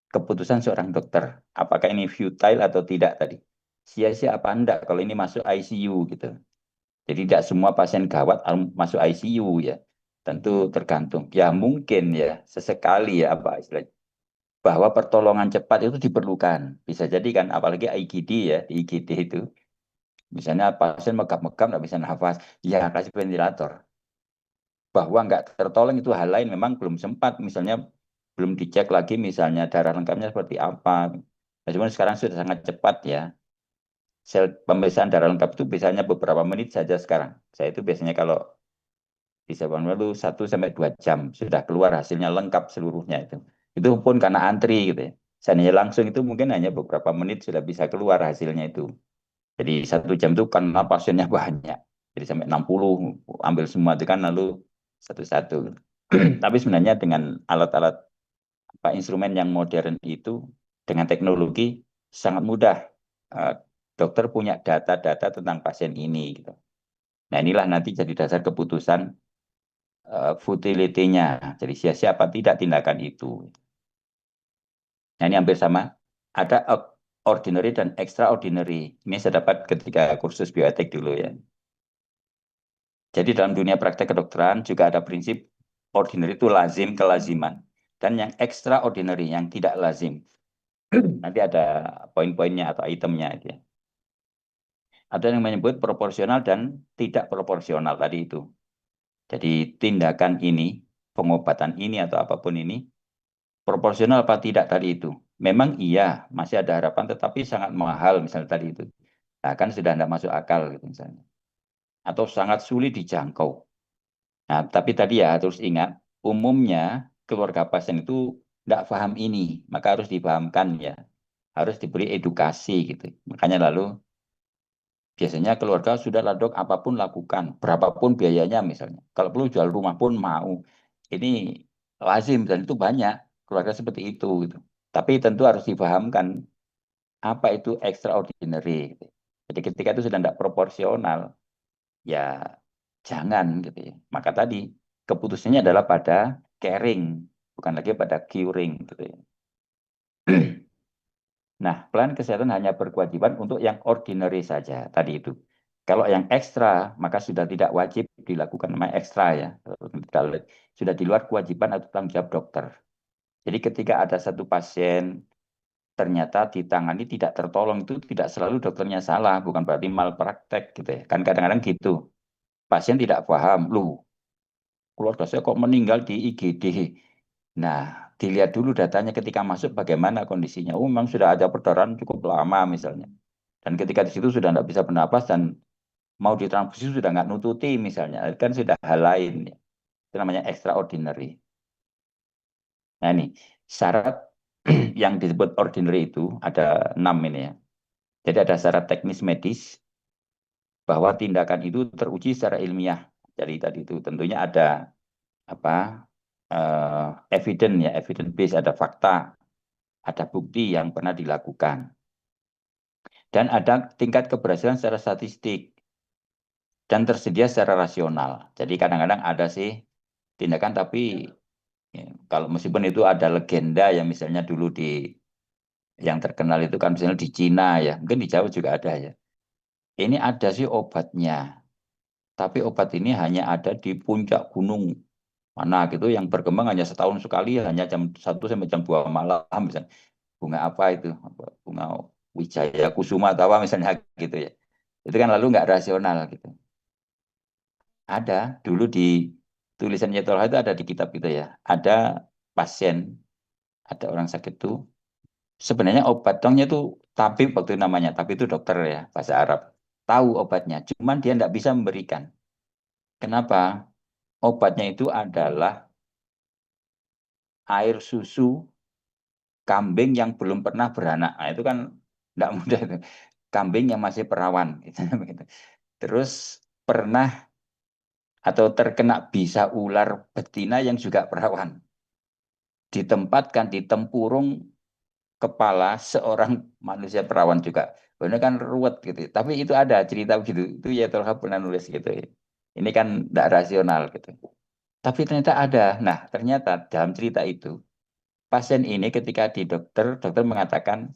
keputusan seorang dokter. Apakah ini futile atau tidak tadi? Sia-sia apa enggak kalau ini masuk ICU gitu. Jadi tidak semua pasien gawat masuk ICU ya. Tentu tergantung. Ya mungkin ya sesekali ya apa istilahnya. Bahwa pertolongan cepat itu diperlukan. Bisa jadi kan apalagi IGD ya, di IGD itu. Misalnya pasien megap-megap nggak bisa nafas, ya kasih ventilator. Bahwa nggak tertolong itu hal lain, memang belum sempat, misalnya belum dicek lagi misalnya darah lengkapnya seperti apa. Nah, cuman sekarang sudah sangat cepat ya. Sel pemeriksaan darah lengkap itu biasanya beberapa menit saja sekarang. Saya itu biasanya kalau di Sabang itu 1 sampai 2 jam sudah keluar hasilnya lengkap seluruhnya itu. Itu pun karena antri gitu ya. Seandainya langsung itu mungkin hanya beberapa menit sudah bisa keluar hasilnya itu. Jadi 1 jam itu karena pasiennya banyak. Jadi sampai 60 ambil semua itu kan lalu satu-satu. Tapi sebenarnya dengan alat-alat apa instrumen yang modern itu dengan teknologi sangat mudah. Eh, Dokter punya data-data tentang pasien ini gitu. Nah, inilah nanti jadi dasar keputusan futility-nya. Jadi sia-sia apa tidak tindakan itu. Nah, ini hampir sama. Ada ordinary dan extraordinary. Ini saya dapat ketika kursus bioetik dulu ya. Jadi dalam dunia praktek kedokteran juga ada prinsip ordinary itu lazim, kelaziman. Dan yang extraordinary, yang tidak lazim. Nanti ada poin-poinnya atau itemnya. Gitu ya. Ada yang menyebut proporsional dan tidak proporsional tadi itu. Jadi tindakan ini, pengobatan ini atau apapun ini, proporsional apa tidak tadi itu. Memang iya, masih ada harapan, tetapi sangat mahal misalnya tadi itu. Nah, kan sudah tidak masuk akal gitu misalnya. Atau sangat sulit dijangkau. Nah, tapi tadi ya harus ingat, umumnya keluarga pasien itu tidak paham ini, maka harus dipahamkan ya. harus diberi edukasi gitu. Makanya lalu biasanya keluarga sudah lah dok, apapun lakukan, berapapun biayanya misalnya. Kalau perlu jual rumah pun mau. Ini lazim dan itu banyak keluarga seperti itu gitu. Tapi tentu harus dipahamkan apa itu extraordinary gitu. Jadi ketika itu sudah tidak proporsional, ya jangan gitu ya. Maka tadi keputusannya adalah pada caring, bukan lagi pada curing gitu ya. Nah, plan kesehatan hanya berkewajiban untuk yang ordinary saja tadi itu. Kalau yang ekstra, maka sudah tidak wajib dilakukan namanya ekstra ya. Kalau sudah di luar kewajiban atau tanggung jawab dokter. Jadi ketika ada satu pasien ternyata ditangani tidak tertolong itu tidak selalu dokternya salah, bukan berarti malpraktek gitu ya. Kan kadang-kadang gitu. Pasien tidak paham, lu keluarga saya kok meninggal di IGD. Nah, dilihat dulu datanya ketika masuk bagaimana kondisinya. Oh, memang sudah ada perdarahan cukup lama misalnya. Dan ketika di situ sudah tidak bisa bernapas dan mau ditransfusi sudah nggak nututi misalnya. Kan sudah hal lain. Ya. Itu namanya extraordinary. Nah ini, syarat yang disebut ordinary itu ada 6 ini ya. Jadi ada syarat teknis medis bahwa tindakan itu teruji secara ilmiah. Jadi tadi itu tentunya ada apa evidence ya, evidence base, ada fakta, ada bukti yang pernah dilakukan. Dan ada tingkat keberhasilan secara statistik dan tersedia secara rasional. Jadi kadang-kadang ada sih tindakan tapi ya, kalau meskipun itu ada legenda yang misalnya dulu di yang terkenal itu kan misalnya di Cina ya, mungkin di Jawa juga ada ya. Ini ada sih obatnya, tapi obat ini hanya ada di puncak gunung mana gitu yang berkembang hanya setahun sekali, hanya jam 1 sampai jam 2 malam misalnya. Bunga apa itu? Bunga Wijaya Kusuma atau apa misalnya gitu ya. Itu kan lalu nggak rasional gitu. Ada dulu di tulisan Yatolha itu ada di kitab gitu ya. Ada pasien, ada orang sakit tuh. Sebenarnya obat tongnya itu tabib waktu itu namanya, tapi itu dokter ya bahasa Arab. Tahu obatnya, cuman dia tidak bisa memberikan. Kenapa? Obatnya itu adalah air susu kambing yang belum pernah beranak. Nah, itu kan tidak mudah itu. Kambing yang masih perawan. Gitu. Terus pernah atau terkena bisa ular betina yang juga perawan. Ditempatkan di tempurung kepala seorang manusia perawan juga. Benar kan ruwet gitu. Tapi itu ada cerita begitu. Itu ya Tolha pernah nulis gitu. Ini kan tidak rasional gitu. Tapi ternyata ada. Nah, ternyata dalam cerita itu, pasien ini ketika di dokter, dokter mengatakan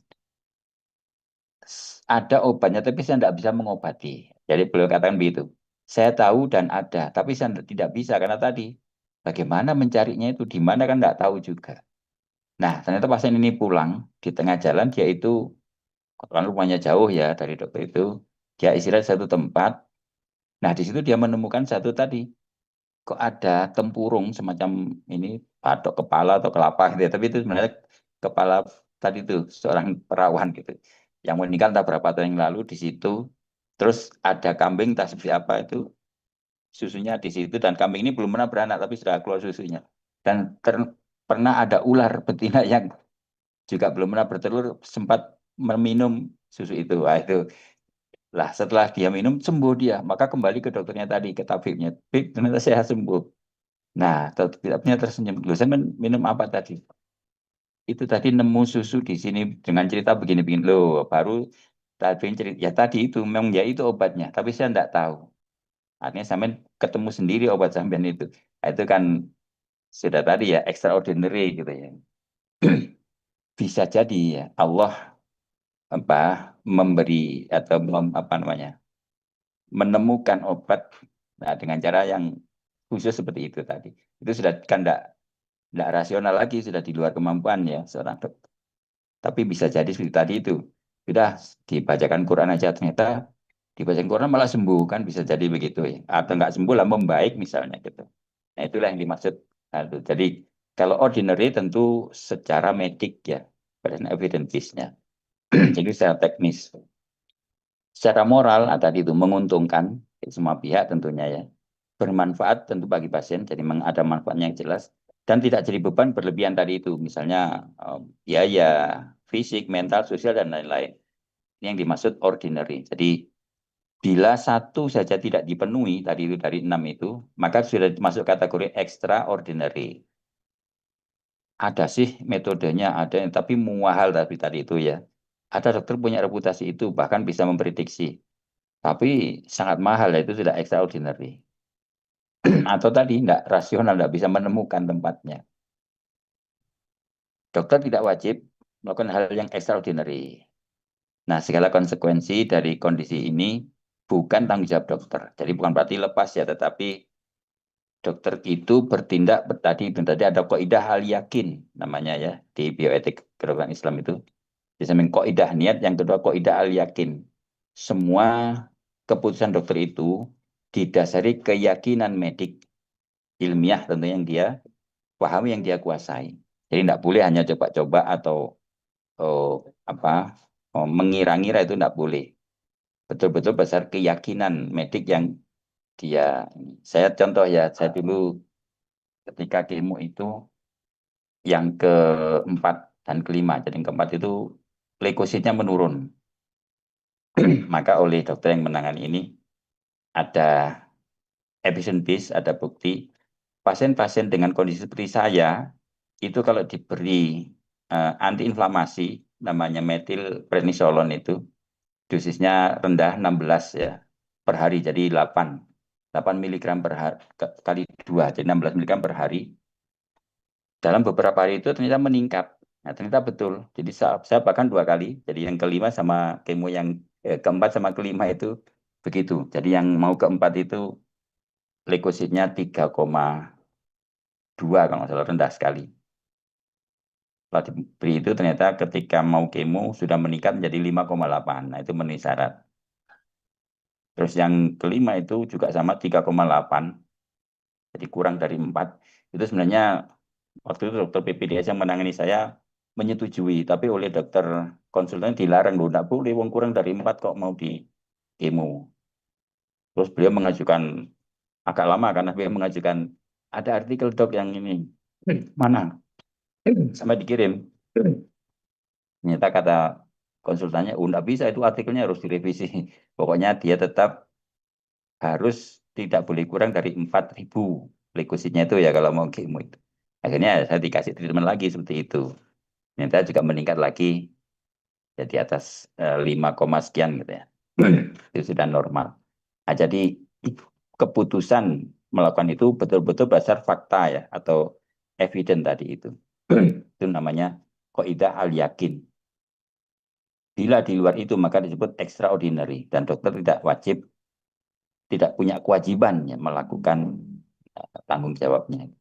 ada obatnya, tapi saya tidak bisa mengobati. Jadi beliau katakan begitu. Saya tahu dan ada, tapi saya tidak bisa karena tadi bagaimana mencarinya itu di mana kan tidak tahu juga. Nah, ternyata pasien ini pulang di tengah jalan dia itu kan rumahnya jauh ya dari dokter itu. Dia istirahat satu tempat. Nah, di situ dia menemukan satu tadi. Kok ada tempurung semacam ini patok kepala atau kelapa gitu ya. Tapi itu sebenarnya kepala tadi itu seorang perawan gitu. Yang meninggal entah berapa tahun yang lalu di situ. Terus ada kambing entah seperti apa itu susunya di situ dan kambing ini belum pernah beranak tapi sudah keluar susunya. Dan pernah ada ular betina yang juga belum pernah bertelur sempat meminum susu itu. Wah, itu lah setelah dia minum sembuh dia, maka kembali ke dokternya tadi ke tabibnya. Bib, ternyata saya sembuh. Nah, tabibnya tersenyum. Loh, saya minum apa tadi? Itu tadi nemu susu di sini dengan cerita begini-begini. Loh, baru tadi cerita. Ya tadi itu, memang ya itu obatnya. Tapi saya tidak tahu. Artinya sampean ketemu sendiri obat sampean itu. Nah, itu kan sudah tadi ya, extraordinary gitu ya. Bisa jadi ya, Allah apa memberi atau apa namanya menemukan obat nah, dengan cara yang khusus seperti itu tadi. Itu sudah kan tidak rasional lagi, sudah di luar kemampuan ya seorang dokter. Tapi bisa jadi seperti tadi itu. Sudah dibacakan Quran aja ternyata dibacakan Quran malah sembuh kan bisa jadi begitu ya. Atau nggak sembuh lah membaik misalnya gitu. Nah itulah yang dimaksud. Nah, itu. Jadi kalau ordinary tentu secara medik ya, berdasarkan evidence base-nya. Jadi secara teknis. Secara moral, nah, tadi itu menguntungkan semua pihak tentunya ya. Bermanfaat tentu bagi pasien, jadi ada manfaatnya yang jelas. Dan tidak jadi beban berlebihan tadi itu. Misalnya biaya, fisik, mental, sosial, dan lain-lain. Ini yang dimaksud ordinary. Jadi bila satu saja tidak dipenuhi tadi itu dari 6 itu, maka sudah masuk kategori extraordinary. Ada sih metodenya, ada tapi mahal tapi tadi itu ya. Ada dokter punya reputasi itu, bahkan bisa memprediksi. Tapi sangat mahal, itu sudah extraordinary. Atau tadi tidak rasional, tidak bisa menemukan tempatnya. Dokter tidak wajib melakukan hal yang extraordinary. Nah, segala konsekuensi dari kondisi ini bukan tanggung jawab dokter. Jadi bukan berarti lepas ya, tetapi dokter itu bertindak tadi ada kaidah hal yakin namanya ya di bioetik kedokteran Islam itu. Di samping kaidah niat, yang kedua kaidah hal yakin. Semua keputusan dokter itu didasari keyakinan medik ilmiah tentu yang dia pahami, yang dia kuasai. Jadi tidak boleh hanya coba-coba atau mengira-ngira, itu tidak boleh. Betul-betul besar keyakinan medik yang dia. Saya contoh ya, saya dulu ketika kemo itu yang keempat dan kelima, jadi yang keempat itu leukositnya menurun. Maka oleh dokter yang menangani ini ada evidence base, ada bukti pasien-pasien dengan kondisi seperti saya itu kalau diberi antiinflamasi namanya metilprednisolon itu dosisnya rendah 16 ya per hari, jadi 8 miligram per hari kali 2, jadi 16 miligram per hari. Dalam beberapa hari itu ternyata meningkat. Nah, ternyata betul. Jadi saya bahkan 2 kali. Jadi yang kelima sama kemo yang keempat sama kelima itu begitu. Jadi yang mau keempat itu leukositnya 3,2 kalau nggak salah, rendah sekali. Setelah diberi itu ternyata ketika mau kemo sudah meningkat menjadi 5,8. Nah, itu memenuhi syarat. Terus yang kelima itu juga sama 3,8. Jadi kurang dari 4. Itu sebenarnya waktu itu dokter PPDS yang menangani saya menyetujui, tapi oleh dokter konsultan dilarang, loh, tidak boleh, wong kurang dari 4 kok mau di kemo. Terus beliau mengajukan, agak lama karena beliau mengajukan, ada artikel dok yang ini, mana? Sampai dikirim. Ternyata kata konsultannya, oh tidak bisa, itu artikelnya harus direvisi. Pokoknya dia tetap harus tidak boleh kurang dari 4.000 leukositnya itu ya kalau mau kemo itu. Akhirnya saya dikasih treatment lagi seperti itu. Ternyata juga meningkat lagi jadi atas 5, sekian gitu ya. Itu sudah normal. Nah, jadi keputusan melakukan itu betul-betul berdasar fakta ya atau evidence tadi itu. Itu namanya kaidah al yakin. Bila di luar itu maka disebut extraordinary, dan dokter tidak wajib, tidak punya kewajiban ya, melakukan tanggung jawabnya.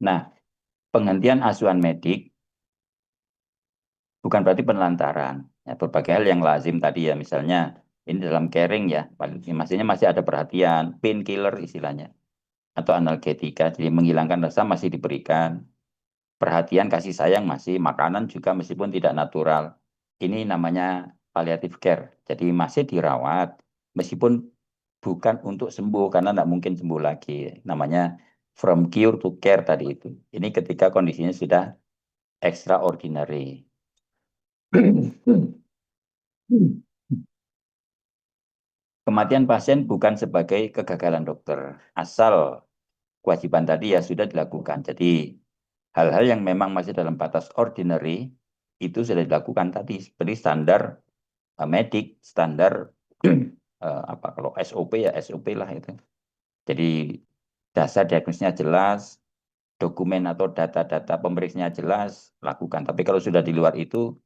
Nah, penghentian asuhan medik bukan berarti penelantaran. Ya, berbagai hal yang lazim tadi ya, misalnya ini dalam caring ya, maksudnya masih ada perhatian, painkiller istilahnya, atau analgetika, jadi menghilangkan rasa masih diberikan, perhatian kasih sayang masih, makanan juga meskipun tidak natural. Ini namanya palliative care, jadi masih dirawat meskipun bukan untuk sembuh karena tidak mungkin sembuh lagi. Namanya from cure to care tadi itu. Ini ketika kondisinya sudah extraordinary. Kematian pasien bukan sebagai kegagalan dokter, asal kewajiban tadi ya sudah dilakukan. Jadi hal-hal yang memang masih dalam batas ordinary itu sudah dilakukan tadi seperti standar medik, standar apa kalau SOP ya SOP lah itu. Jadi dasar diagnosisnya jelas, dokumen atau data-data pemeriksanya jelas, lakukan. Tapi kalau sudah di luar itu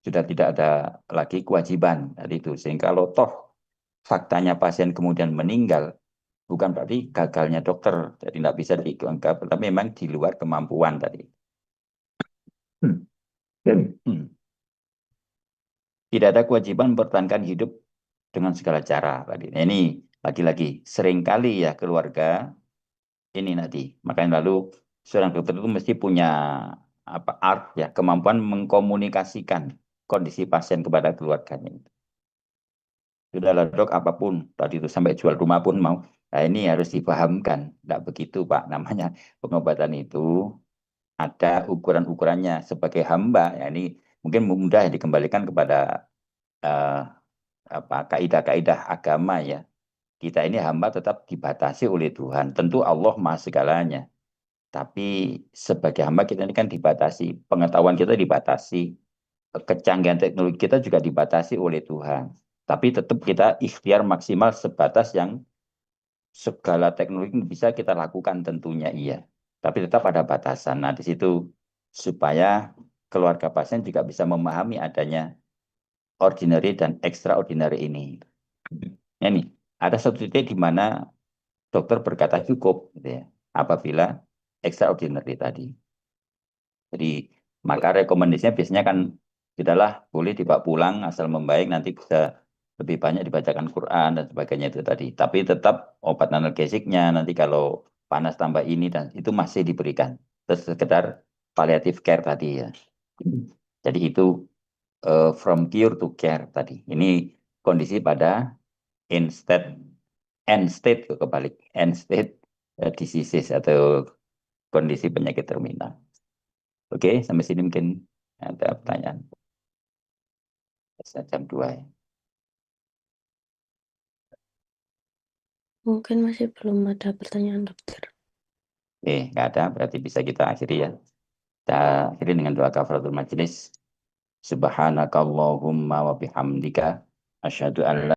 sudah tidak ada lagi kewajiban tadi itu. Sehingga kalau toh faktanya pasien kemudian meninggal, bukan berarti gagalnya dokter, jadi tidak bisa dianggap, tapi memang di luar kemampuan tadi. Tidak ada kewajiban mempertahankan hidup dengan segala cara tadi. Nah, ini lagi-lagi seringkali ya keluarga ini nanti. Makanya lalu seorang dokter itu mesti punya apa art ya, kemampuan mengkomunikasikan kondisi pasien kepada keluarganya. Sudahlah dok, apapun tadi itu sampai jual rumah pun mau. Nah, ini harus dipahamkan. Tidak begitu Pak, namanya pengobatan itu ada ukuran-ukurannya sebagai hamba. Ya, ini mungkin mudah dikembalikan kepada eh, apa kaidah-kaidah agama ya. Kita ini hamba tetap dibatasi oleh Tuhan. Tentu Allah Maha segalanya. Tapi sebagai hamba kita ini kan dibatasi, pengetahuan kita dibatasi, kecanggihan teknologi kita juga dibatasi oleh Tuhan. Tapi tetap kita ikhtiar maksimal sebatas yang segala teknologi bisa kita lakukan tentunya iya. Tapi tetap ada batasan. Nah, di situ supaya keluarga pasien juga bisa memahami adanya ordinary dan extraordinary ini. Ya nih, ada satu titik di mana dokter berkata cukup gitu ya, apabila extraordinary tadi. Jadi maka rekomendasinya biasanya kan sudahlah boleh dibawa pulang asal membaik nanti bisa lebih banyak dibacakan Quran dan sebagainya itu tadi. Tapi tetap obat analgesiknya nanti kalau panas tambah ini dan itu masih diberikan. Terus sekedar palliative care tadi ya. Jadi itu from cure to care tadi. Ini kondisi pada instead end state kebalik end state diseases atau kondisi penyakit terminal. Oke, sampai sini mungkin ada pertanyaan. Jam 2 ya. Mungkin masih belum ada pertanyaan dokter. Oke, nggak ada, berarti bisa kita akhiri ya. Kita akhiri dengan doa kafaratul majelis. Subhanakallahumma wa bihamdika asyhadu an la